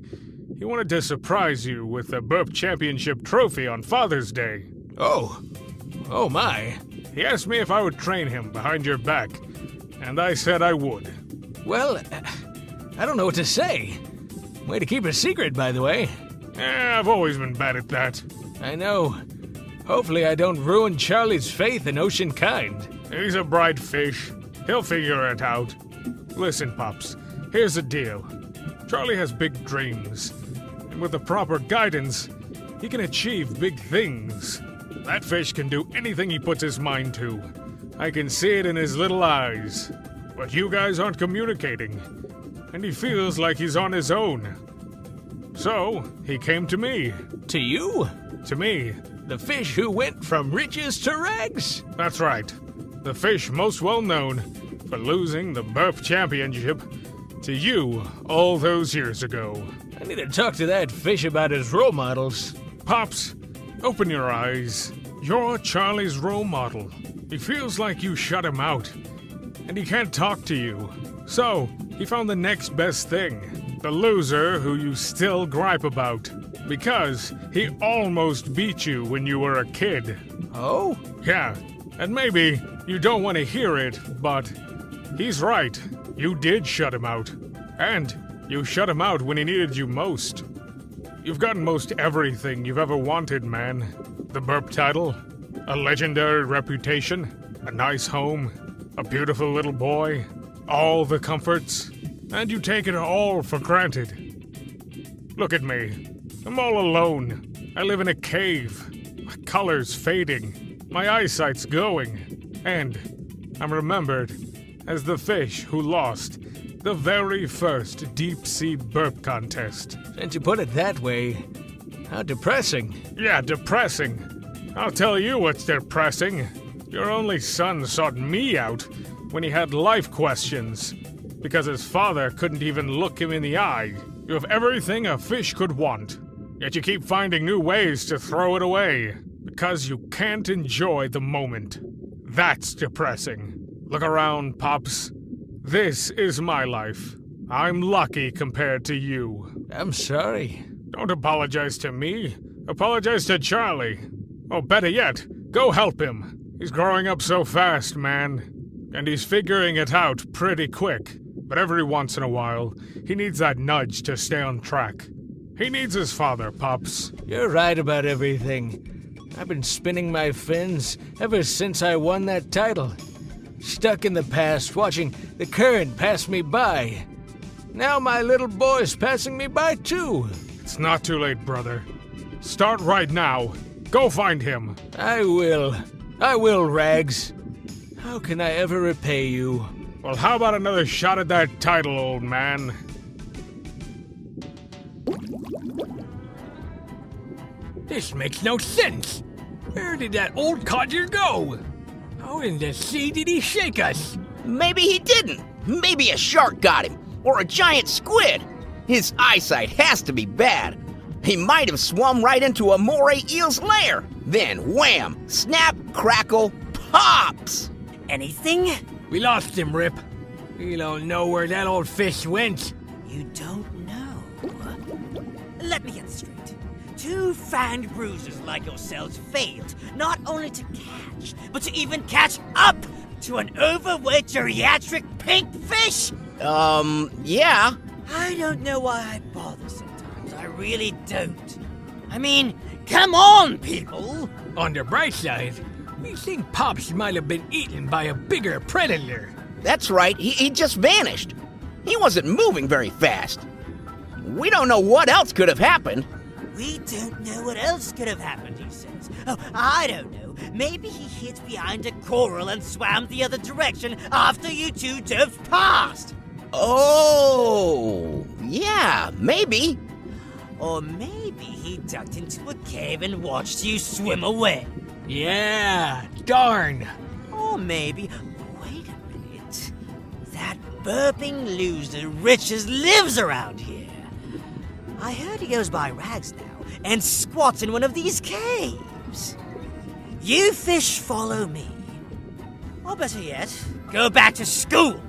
D: He wanted to surprise you with the burp championship trophy on Father's Day.
E: Oh my.
D: He asked me if I would train him behind your back, and I said I would.
E: Well, I don't know what to say. Way to keep a secret, by the way.
D: I've always been bad at that.
E: I know. Hopefully I don't ruin Charlie's faith in ocean kind.
D: He's a bright fish. He'll figure it out. Listen, Pops, here's the deal. Charlie has big dreams, and with the proper guidance, he can achieve big things. That fish can do anything he puts his mind to. I can see it in his little eyes. But you guys aren't communicating, and he feels like he's on his own. So, he came to me.
E: To you?
D: To me.
E: The fish who went from riches to rags?
D: That's right. The fish most well known for losing the burp championship to you all those years ago.
E: I need to talk to that fish about his role models.
D: Pops, open your eyes. You're Charlie's role model. He feels like you shut him out, and he can't talk to you. So, he found the next best thing. The loser who you still gripe about. Because he almost beat you when you were a kid.
E: Oh?
D: Yeah, and maybe you don't want to hear it, but he's right. You did shut him out. And you shut him out when he needed you most. You've gotten most everything you've ever wanted, man. The burp title, a legendary reputation, a nice home, a beautiful little boy, all the comforts, and you take it all for granted. Look at me. I'm all alone. I live in a cave. My color's fading. My eyesight's going. And I'm remembered as the fish who lost the very first deep-sea burp contest.
E: Since you put it that way, how depressing.
D: Yeah, depressing. I'll tell you what's depressing. Your only son sought me out when he had life questions, because his father couldn't even look him in the eye. You have everything a fish could want, yet you keep finding new ways to throw it away, because you can't enjoy the moment. That's depressing. Look around, Pops. This is my life. I'm lucky compared to you.
E: I'm sorry.
D: Don't apologize to me. Apologize to Charlie. Or better yet, go help him. He's growing up so fast, man. And he's figuring it out pretty quick. But every once in a while, he needs that nudge to stay on track. He needs his father, Pops.
E: You're right about everything. I've been spinning my fins ever since I won that title. Stuck in the past, watching the current pass me by. Now my little boy's passing me by too.
D: It's not too late, brother. Start right now. Go find him.
E: I will, Rags. How can I ever repay you?
D: Well, how about another shot at that title, old man?
E: This makes no sense. Where did that old codger go? How in the sea did he shake us?
G: Maybe he didn't. Maybe a shark got him, or a giant squid. His eyesight has to be bad. He might have swum right into a moray eel's lair. Then wham, snap, crackle, pops!
A: Anything?
E: We lost him, Rip. We don't know where that old fish went.
A: You don't know? Let me get this straight. Two fanned bruisers like yourselves failed not only to catch, but to even catch up to an overweight geriatric pink fish?
G: Yeah.
A: I don't know why I bother sometimes. I really don't. I mean, come on, people!
E: On the bright side, we think Pops might have been eaten by a bigger predator.
G: That's right, he just vanished. He wasn't moving very fast. We don't know what else could have happened.
A: We don't know what else could have happened, he says. Oh, I don't know. Maybe he hid behind a coral and swam the other direction after you two dove past.
G: Oh, yeah, maybe.
A: Or maybe he ducked into a cave and watched you swim away.
E: Yeah, darn.
A: Or maybe, wait a minute, that burping loser Riches lives around here. I heard he goes by Rags now and squats in one of these caves. You fish follow me. Or better yet, go back to school.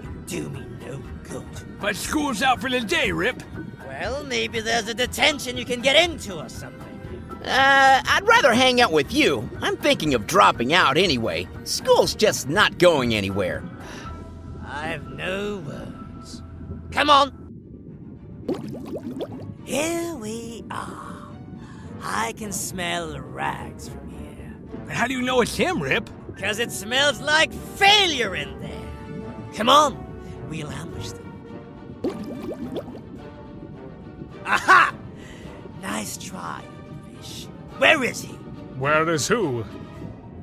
A: You do me no good.
E: But school's out for the day, Rip.
A: Well, maybe there's a detention you can get into or something.
G: I'd rather hang out with you. I'm thinking of dropping out anyway. School's just not going anywhere.
A: I've no words. Come on. Here we are. I can smell Rags from here.
E: But how do you know it's him, Rip?
A: 'Cause it smells like failure in there. Come on, we'll ambush them. Aha! Nice try, fish. Where is he?
D: Where is who?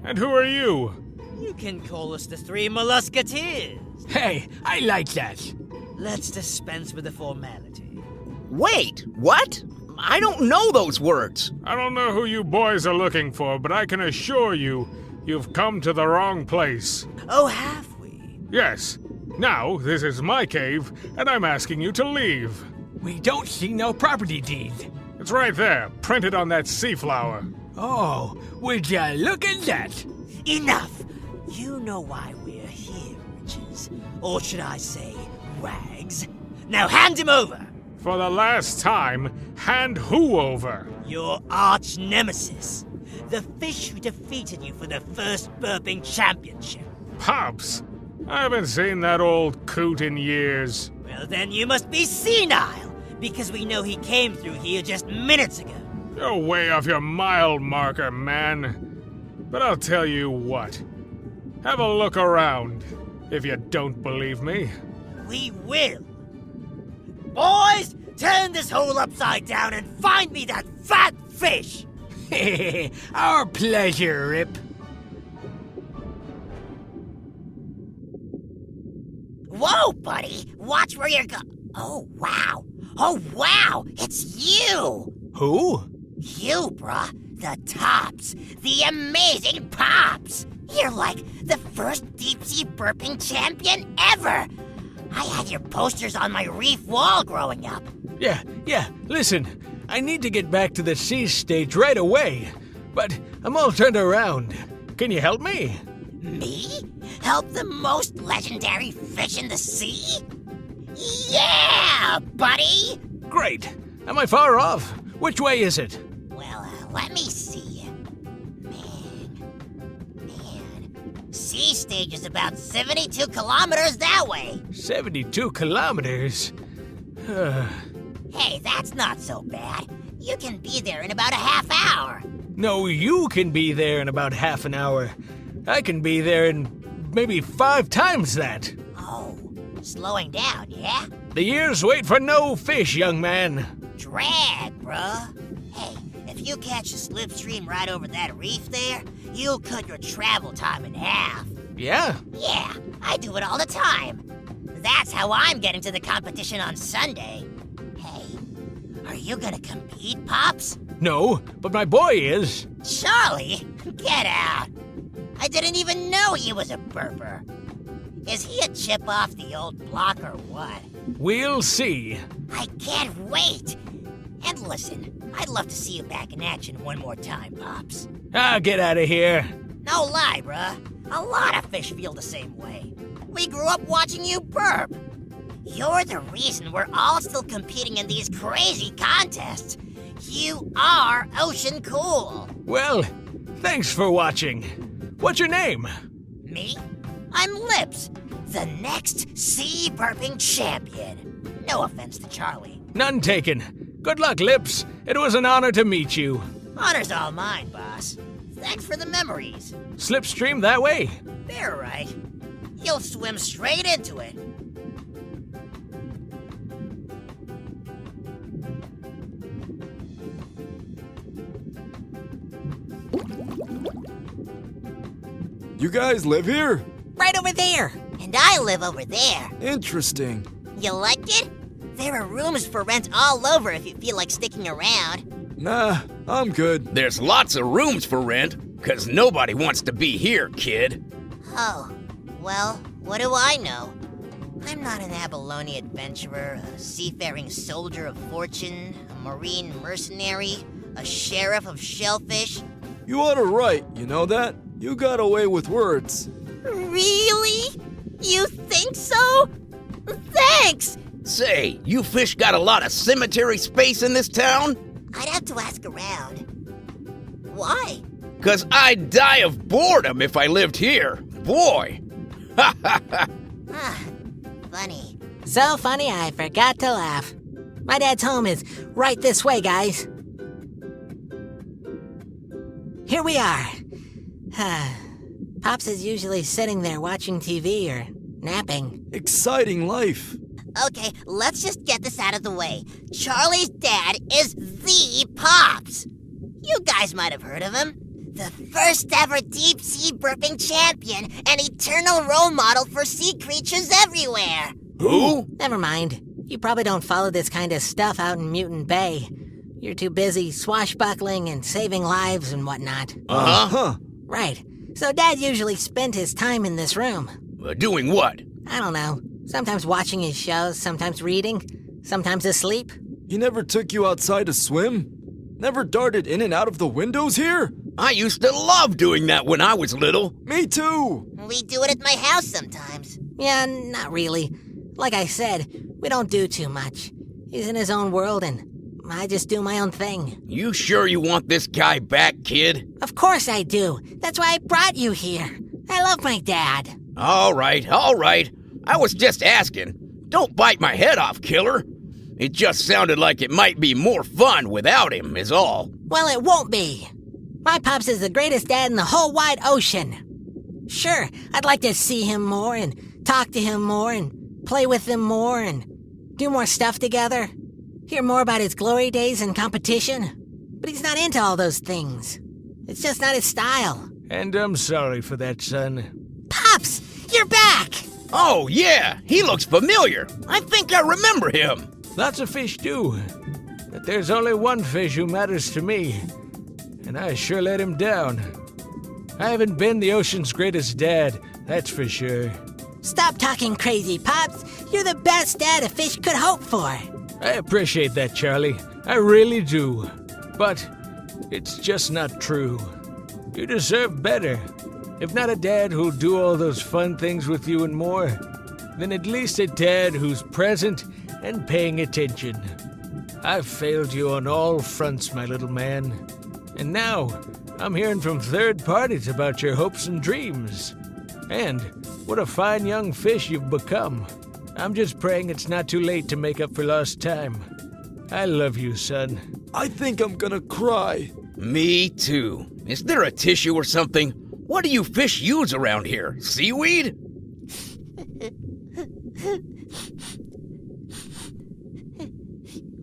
D: And who are you?
A: You can call us the Three Musketeers.
E: Hey, I like that.
A: Let's dispense with the formality.
G: Wait, what? I don't know those words.
D: I don't know who you boys are looking for, but I can assure you, you've come to the wrong place.
A: Oh, have we?
D: Yes. Now, this is my cave, and I'm asking you to leave.
E: We don't see no property deed.
D: It's right there, printed on that sea flower.
E: Oh, would ya look at that?
A: Enough! You know why we're here, Riches. Or should I say, Rags. Now hand him over!
D: For the last time, hand who over?
A: Your arch nemesis. The fish who defeated you for the first burping championship.
D: Pops, I haven't seen that old coot in years.
A: Well, then you must be senile, because we know he came through here just minutes ago.
D: You're way off your mile marker, man. But I'll tell you what. Have a look around, if you don't believe me.
A: We will. Boys, turn this hole upside down and find me that fat fish!
E: Our pleasure, Rip.
B: Whoa, buddy! Watch where you're Oh, wow! Oh, wow! It's you!
E: Who?
B: You, bruh. The Tops. The amazing Pops! You're like the first deep-sea burping champion ever! I had your posters on my reef wall growing up.
E: Yeah, listen. I need to get back to the sea stage right away. But I'm all turned around. Can you help me?
B: Me? Help the most legendary fish in the sea? Yeah, buddy!
E: Great. Am I far off? Which way is it?
B: Well, let me see. Man. Sea stage is about 72 kilometers that way.
E: 72 kilometers?
B: Hey, that's not so bad. You can be there in about a half hour.
E: No, you can be there in about half an hour. I can be there in maybe 5 times that.
B: Oh, slowing down, yeah?
E: The years wait for no fish, young man.
B: Drag, bruh. Hey, if you catch a slipstream right over that reef there, you'll cut your travel time in half.
E: Yeah?
B: Yeah, I do it all the time. That's how I'm getting to the competition on Sunday. Hey, are you gonna compete, Pops?
E: No, but my boy is.
B: Charlie, get out. I didn't even know he was a burper. Is he a chip off the old block or what?
E: We'll see.
B: I can't wait. And listen, I'd love to see you back in action one more time, Pops.
E: I'll get out of here.
B: No lie, bruh. A lot of fish feel the same way. We grew up watching you burp. You're the reason we're all still competing in these crazy contests. You are ocean cool.
E: Well, thanks for watching. What's your name?
B: Me? I'm Lips, the next sea burping champion. No offense to Charlie.
E: None taken. Good luck, Lips. It was an honor to meet you.
B: Honor's all mine, boss. Thanks for the memories.
E: Slipstream that way.
B: They're right. You'll swim straight into it.
I: You guys live here?
C: Right over there.
B: And I live over there.
I: Interesting.
B: You like it? There are rooms for rent all over if you feel like sticking around.
I: Nah, I'm good.
G: There's lots of rooms for rent, 'cause nobody wants to be here, kid.
B: Oh, well, what do I know? I'm not an abalone adventurer, a seafaring soldier of fortune, a marine mercenary, a sheriff of shellfish.
I: You ought to write, you know that? You got away with words.
B: Really? You think so? Thanks!
G: Say, you fish got a lot of cemetery space in this town?
B: I'd have to ask around. Why?
G: 'Cause I'd die of boredom if I lived here. Boy! Ha ha ha!
B: Ah, funny.
C: So funny I forgot to laugh. My dad's home is right this way, guys. Here we are. Pops is usually sitting there watching TV or napping.
I: Exciting life.
B: Okay, let's just get this out of the way. Charlie's dad is the Pops. You guys might have heard of him. The first ever deep sea burping champion and eternal role model for sea creatures everywhere.
G: Who?
C: Never mind. You probably don't follow this kind of stuff out in Mutant Bay. You're too busy swashbuckling and saving lives and whatnot.
I: Uh-huh.
C: Right. So Dad usually spent his time in this room.
G: Doing what?
C: I don't know. Sometimes watching his shows, sometimes reading. sometimes asleep.
I: He never took you outside to swim? Never darted in and out of the windows here?
G: I used to love doing that when I was little.
I: Me too!
B: We do it at my house sometimes.
C: Yeah, not really. Like I said, we don't do too much. He's in his own world and I just do my own thing.
G: You sure you want this guy back, kid?
C: Of course I do. That's why I brought you here. I love my dad.
G: All right. I was just asking. Don't bite my head off, killer. It just sounded like it might be more fun without him, is all.
C: Well, it won't be. My Pops is the greatest dad in the whole wide ocean. Sure, I'd like to see him more and talk to him more and play with him more and do more stuff together. Hear more about his glory days and competition. But he's not into all those things. It's just not his style.
E: And I'm sorry for that, son.
C: Pops, you're back!
G: Oh, yeah, he looks familiar. I think I remember him.
E: Lots of fish do. But there's only one fish who matters to me. And I sure let him down. I haven't been the ocean's greatest dad, that's for sure.
C: Stop talking crazy, Pops. You're the best dad a fish could hope for.
E: I appreciate that, Charlie. I really do. But it's just not true. You deserve better. If not a dad who'll do all those fun things with you and more, then at least a dad who's present and paying attention. I've failed you on all fronts, my little man. And now, I'm hearing from third parties about your hopes and dreams. And what a fine young fish you've become. I'm just praying it's not too late to make up for lost time. I love you, son.
I: I think I'm gonna cry.
G: Me too. Is there a tissue or something? What do you fish use around here? Seaweed?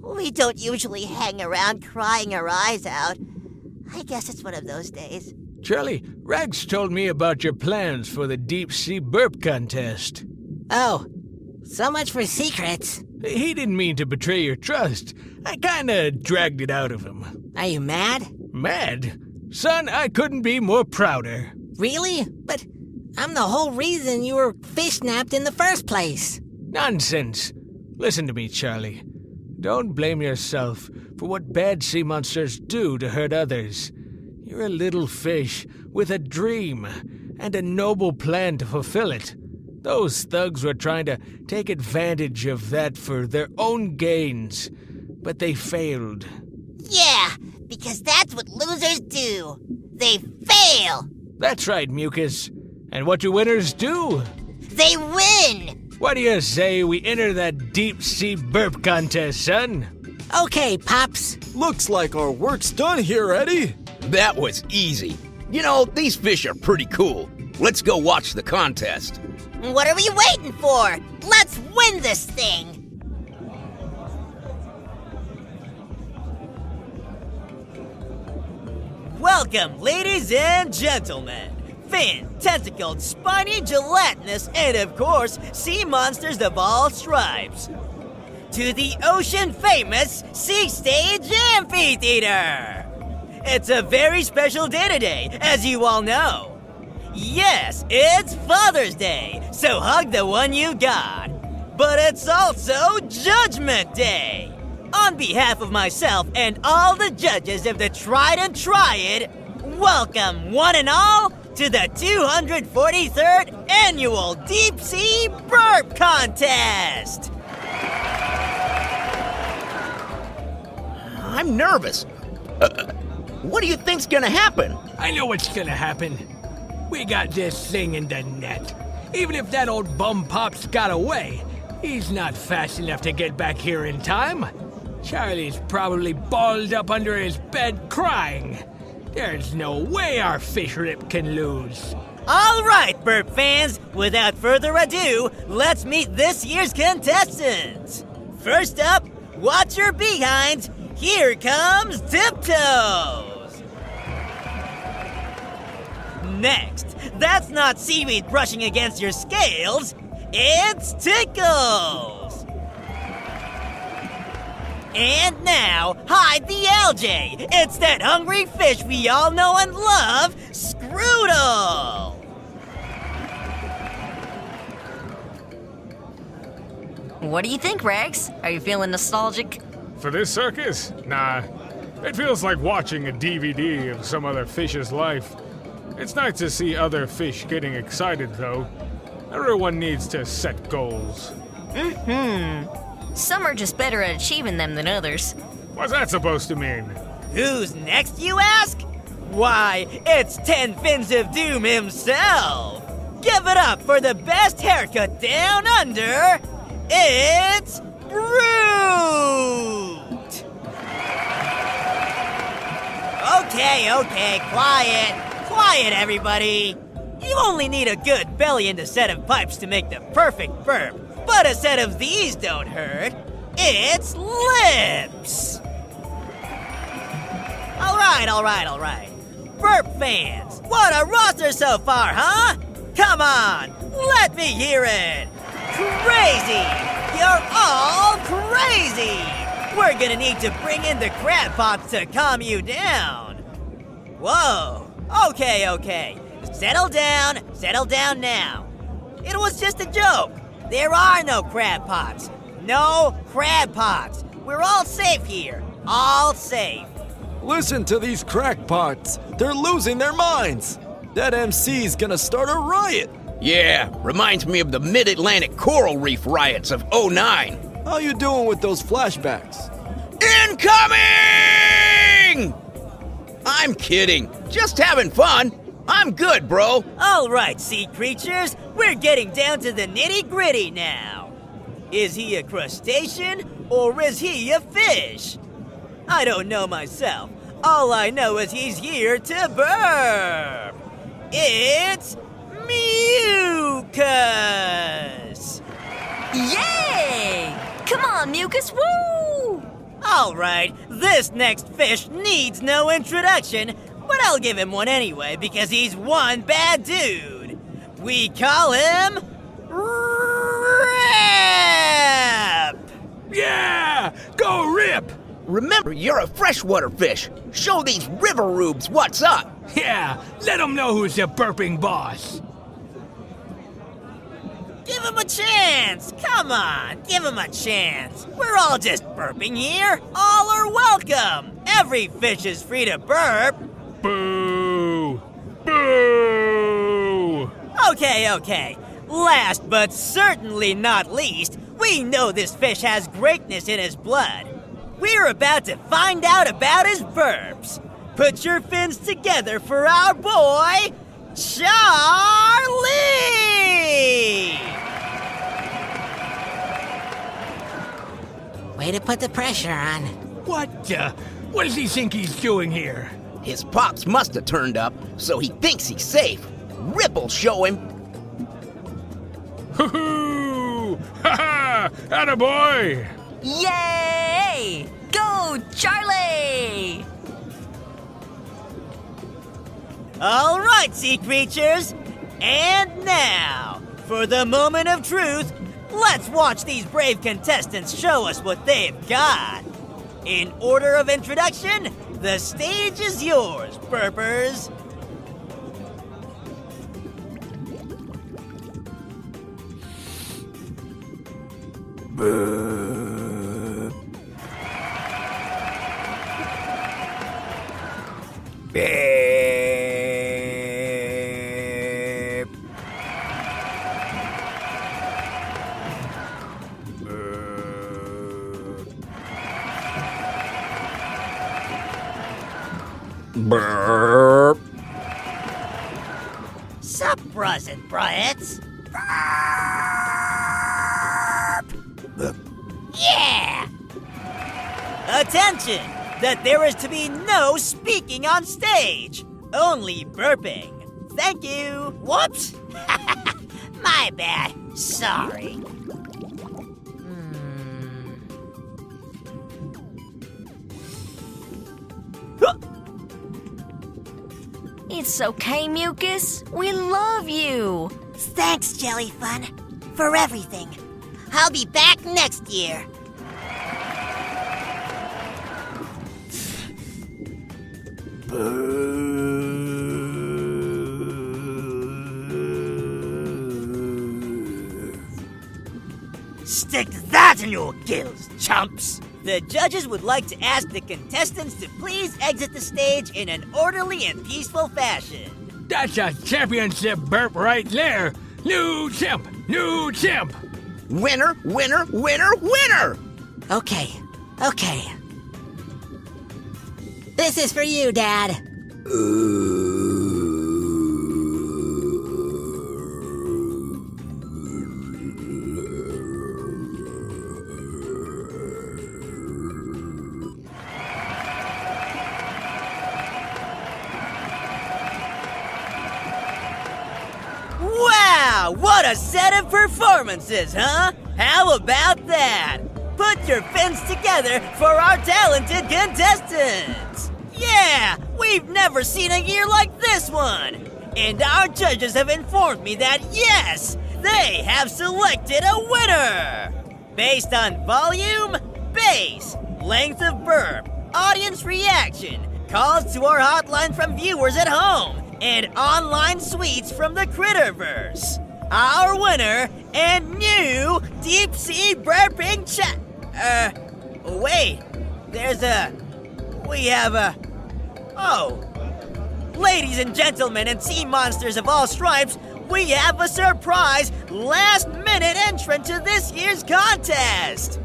B: We don't usually hang around crying our eyes out. I guess it's one of those days.
E: Charlie, Rags told me about your plans for the deep sea burp contest.
C: Oh, so much for secrets.
E: He didn't mean to betray your trust. I kinda dragged it out of him.
C: Are you mad?
E: Mad? Son, I couldn't be more prouder.
C: Really? But I'm the whole reason you were fish-napped in the first place.
E: Nonsense. Listen to me, Charlie. Don't blame yourself for what bad sea monsters do to hurt others. You're a little fish with a dream and a noble plan to fulfill it. Those thugs were trying to take advantage of that for their own gains, but they failed.
B: Yeah, because that's what losers do. They fail.
E: That's right, Mucus. And what do winners do?
B: They win.
E: What do you say we enter that deep sea burp contest, son?
C: Okay, Pops.
I: Looks like our work's done here, Eddie.
G: That was easy. You know, these fish are pretty cool. Let's go watch the contest.
B: What are we waiting for? Let's win this thing.
A: Welcome, ladies and gentlemen. Fin, tentacled, spiny, gelatinous, and of course, sea monsters of all stripes. To the ocean-famous Sea Stage Amphitheater! It's a very special day today, as you all know. Yes, it's Father's Day, so hug the one you got. But it's also Judgment Day. On behalf of myself and all the judges of the Tried and Triad, welcome one and all to the 243rd Annual Deep Sea Burp Contest!
G: I'm nervous. What do you think's gonna happen?
E: I know what's gonna happen. We got this thing in the net. Even if that old bum Pops got away, he's not fast enough to get back here in time. Charlie's probably balled up under his bed crying. There's no way our fish rip can lose.
A: All right, burp fans, without further ado, let's meet this year's contestants. First up, watch your behinds. Here comes Tiptoes. Next, that's not seaweed brushing against your scales, it's Tickles. And now, hide the algae. It's that hungry fish we all know and love, Scroodle.
F: What do you think, Rex? Are you feeling nostalgic?
D: For this circus? Nah. It feels like watching a DVD of some other fish's life. It's nice to see other fish getting excited, though. Everyone needs to set goals.
F: Some are just better at achieving them than others.
D: What's that supposed to mean?
A: Who's next, you ask? Why, it's 10 Fins of Doom himself! Give it up for the best haircut down under! It's Brute! Okay, quiet everybody! You only need a good belly and a set of pipes to make the perfect burp, but a set of these don't hurt. It's lips! Alright. Burp fans, what a roster so far, huh? Come on, let me hear it! Crazy! You're all crazy! We're gonna need to bring in the crab pots to calm you down. Whoa, okay. Settle down now. It was just a joke. There are no crab pots. No crab pots. We're all safe here. All safe.
I: Listen to these crackpots. They're losing their minds. That MC's gonna start a riot.
G: Yeah, reminds me of the Mid-Atlantic Coral Reef riots of '09.
I: How you doing with those flashbacks?
G: Incoming! I'm kidding. Just having fun. I'm good, bro.
A: All right, sea creatures. We're getting down to the nitty-gritty now. Is he a crustacean or is he a fish? I don't know myself. All I know is he's here to burp. It's Mucus!
F: Yay! Come on, Mucus, woo!
A: All right, this next fish needs no introduction, but I'll give him one anyway because he's one bad dude. We call him Rip!
E: Yeah! Go Rip!
G: Remember, you're a freshwater fish. Show these river rubes what's up.
E: Yeah, let them know who's the burping boss.
A: Give him a chance! Come on, give him a chance. We're all just burping here. All are welcome. Every fish is free to burp.
D: Boo! Boo!
A: Okay. Last but certainly not least, we know this fish has greatness in his blood. We're about to find out about his burps. Put your fins together for our boy, Charlie!
C: Way to put the pressure on.
E: What does he think he's doing here?
G: His pops must have turned up, so he thinks he's safe. Rip'll show him.
D: Hoo-hoo! Ha-ha! Attaboy!
F: Yay! Go, Charlie!
A: All right, sea creatures. And now, for the moment of truth, let's watch these brave contestants show us what they've got. In order of introduction, the stage is yours, burpers.
G: Burp.
B: Sup, bros and broettes? Yeah!
A: Attention! That there is to be no speaking on stage, only burping. Thank you.
B: Whoops! My bad. Sorry.
F: It's okay, Mucus. We love you.
B: Thanks, Jellyfun, for everything. I'll be back next year.
A: Stick that in your gills, chumps! The judges would like to ask the contestants to please exit the stage in an orderly and peaceful fashion.
E: That's a championship burp right there. New champ, new champ.
G: Winner, winner, winner, winner!
C: Okay. This is for you, Dad.
A: Wow, what a set of performances, huh? How about that? Put your fins together for our talented contestants! Yeah, we've never seen a year like this one! And our judges have informed me that yes, they have selected a winner! Based on volume, base, length of burp, audience reaction, calls to our hotline from viewers at home, and online suites from the Critterverse. Our winner and new deep sea burping wait, ladies and gentlemen and sea monsters of all stripes, we have a surprise last-minute entrant to this year's contest.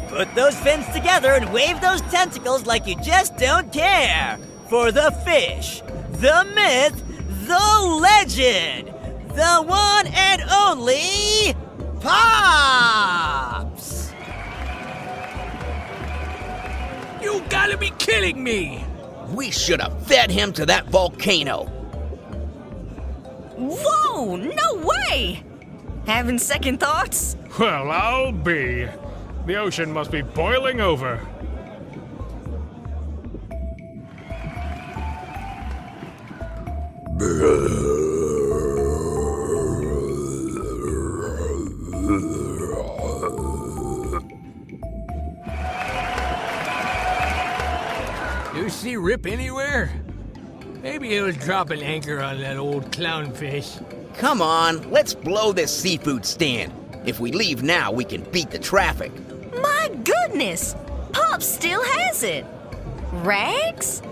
A: Put those fins together and wave those tentacles like you just don't care. For the fish, the myth, the legend, the one and only Pops!
E: You gotta be kidding me.
G: We should have fed him to that volcano.
F: Whoa, no way! Having second thoughts?
D: Well, I'll be. The ocean must be boiling over.
E: You see Rip anywhere? Maybe he'll drop an anchor on that old clownfish.
G: Come on, let's blow this seafood stand. If we leave now, we can beat the traffic.
F: My goodness! Pop still has it. Rags?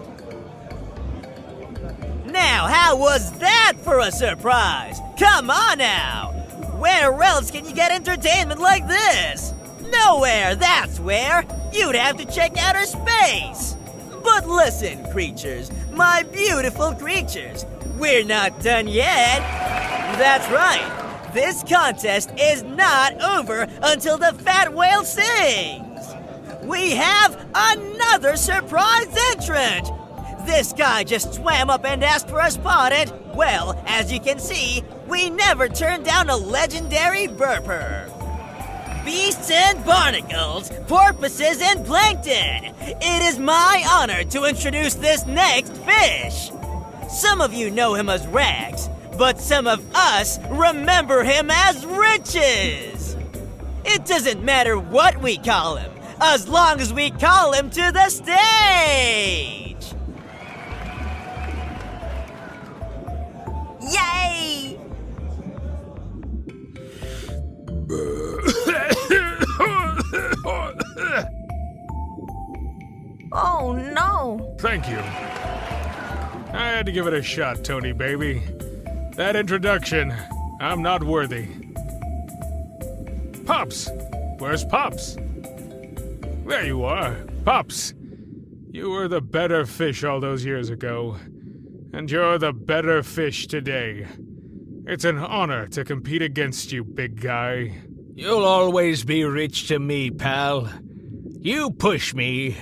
A: Now, how was that for a surprise? Come on now! Where else can you get entertainment like this? Nowhere, that's where! You'd have to check outer space! But listen, creatures, my beautiful creatures, we're not done yet! That's right, this contest is not over until the fat whale sings! We have another surprise entrant! This guy just swam up and asked for a spot and, well, as you can see, we never turned down a legendary burper. Beasts and barnacles, porpoises and plankton, it is my honor to introduce this next fish. Some of you know him as Rags, but some of us remember him as Riches. It doesn't matter what we call him, as long as we call him to the stage.
F: Yay! Oh no!
D: Thank you. I had to give it a shot, Tony baby. That introduction, I'm not worthy. Pops! Where's Pops? There you are. Pops! You were the better fish all those years ago. And you're the better fish today. It's an honor to compete against you, big guy.
E: You'll always be rich to me, pal. You push me.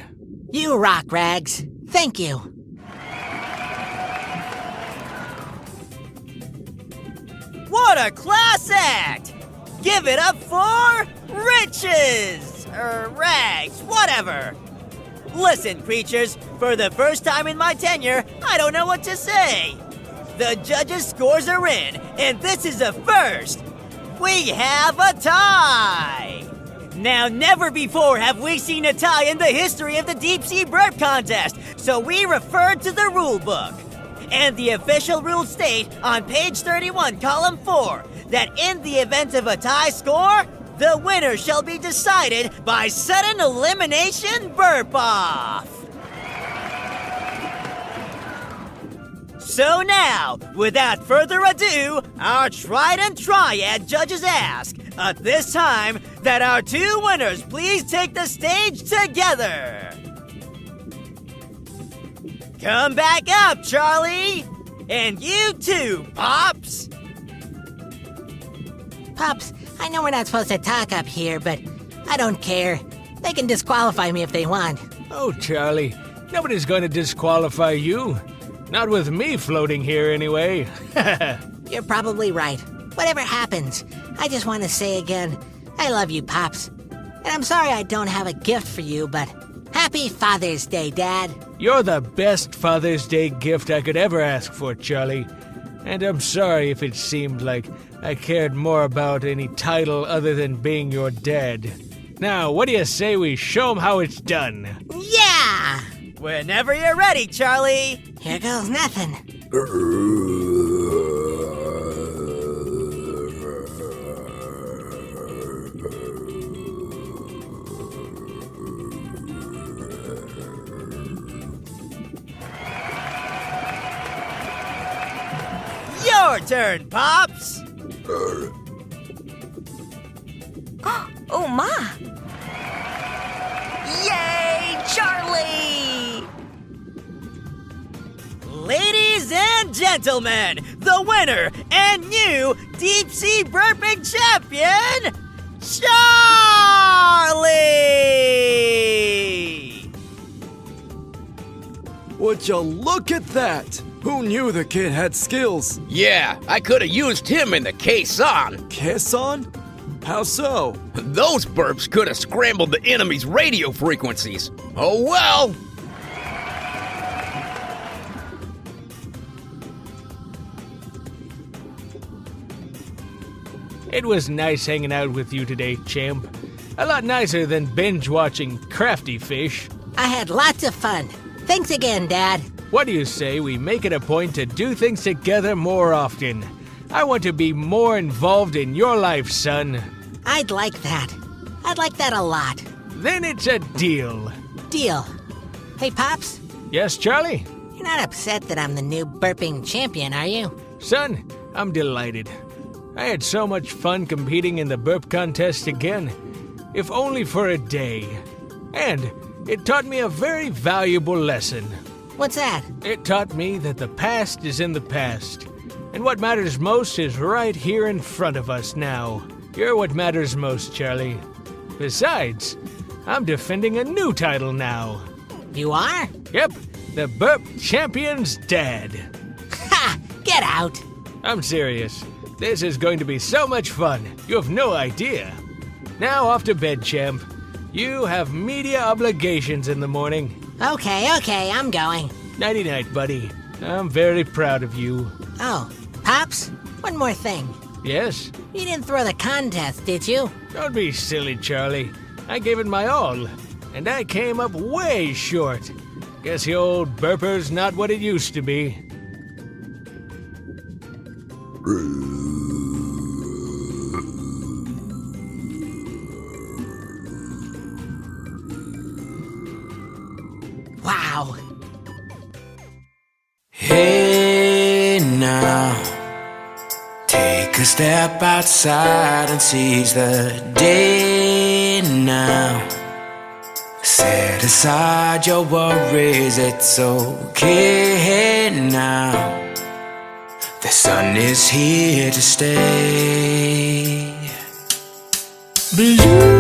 C: You rock, Rags. Thank you.
A: What a class act! Give it up for Riches! Rags, whatever. Listen, creatures, for the first time in my tenure, I don't know what to say. The judges' scores are in, and this is a first. We have a tie! Now, never before have we seen a tie in the history of the Deep Sea Burp Contest, so we referred to the rule book. And the official rules state on page 31, column 4, that in the event of a tie score, the winner shall be decided by sudden elimination burp-off. So now, without further ado, our Trident Triad judges ask, at this time, that our two winners please take the stage together. Come back up, Charlie! And you too, Pops!
C: Pops, I know we're not supposed to talk up here, but I don't care. They can disqualify me if they want.
E: Oh, Charlie, nobody's going to disqualify you. Not with me floating here, anyway.
C: You're probably right. Whatever happens, I just want to say again, I love you, Pops. And I'm sorry I don't have a gift for you, but Happy Father's Day, Dad.
E: You're the best Father's Day gift I could ever ask for, Charlie. And I'm sorry if it seemed like I cared more about any title other than being your dad. Now, what do you say we show 'em how it's done?
C: Yeah!
A: Whenever you're ready, Charlie!
C: Here goes nothing.
A: Your turn, Pops!
F: Oh my! Yay, Charlie!
A: Ladies and gentlemen, the winner and new deep sea burping champion, Charlie!
I: Would you look at that? Who knew the kid had skills?
G: Yeah, I could have used him in the caisson.
I: Caisson? How so?
G: Those burps could have scrambled the enemy's radio frequencies. Oh well.
E: It was nice hanging out with you today, champ. A lot nicer than binge-watching Crafty Fish.
C: I had lots of fun. Thanks again, Dad.
E: What do you say we make it a point to do things together more often? I want to be more involved in your life, son.
C: I'd like that. I'd like that a lot.
E: Then it's a deal.
C: Deal. Hey, Pops,
E: Yes, Charlie?
C: you're not upset that I'm the new burping champion, are you?
E: Son, I'm delighted. I had so much fun competing in the burp contest again, if only for a day. And it taught me a very valuable lesson.
C: What's that?
E: It taught me that the past is in the past, and what matters most is right here in front of us now. You're what matters most, Charlie. Besides, I'm defending a new title now.
C: You are?
E: Yep, the Burp Champion's Dad.
C: Ha! Get out!
E: I'm serious. This is going to be so much fun. You have no idea. Now off to bed, champ. You have media obligations in the morning.
C: Okay, I'm going.
E: Nighty-night, buddy. I'm very proud of you.
C: Oh, Pops, one more thing.
E: Yes?
C: You didn't throw the contest, did you?
E: Don't be silly, Charlie. I gave it my all, and I came up way short. Guess the old burper's not what it used to be.
C: Wow.
J: Hey now, take a step outside and seize the day now. Set aside your worries, it's okay now. The sun is here to stay. Blue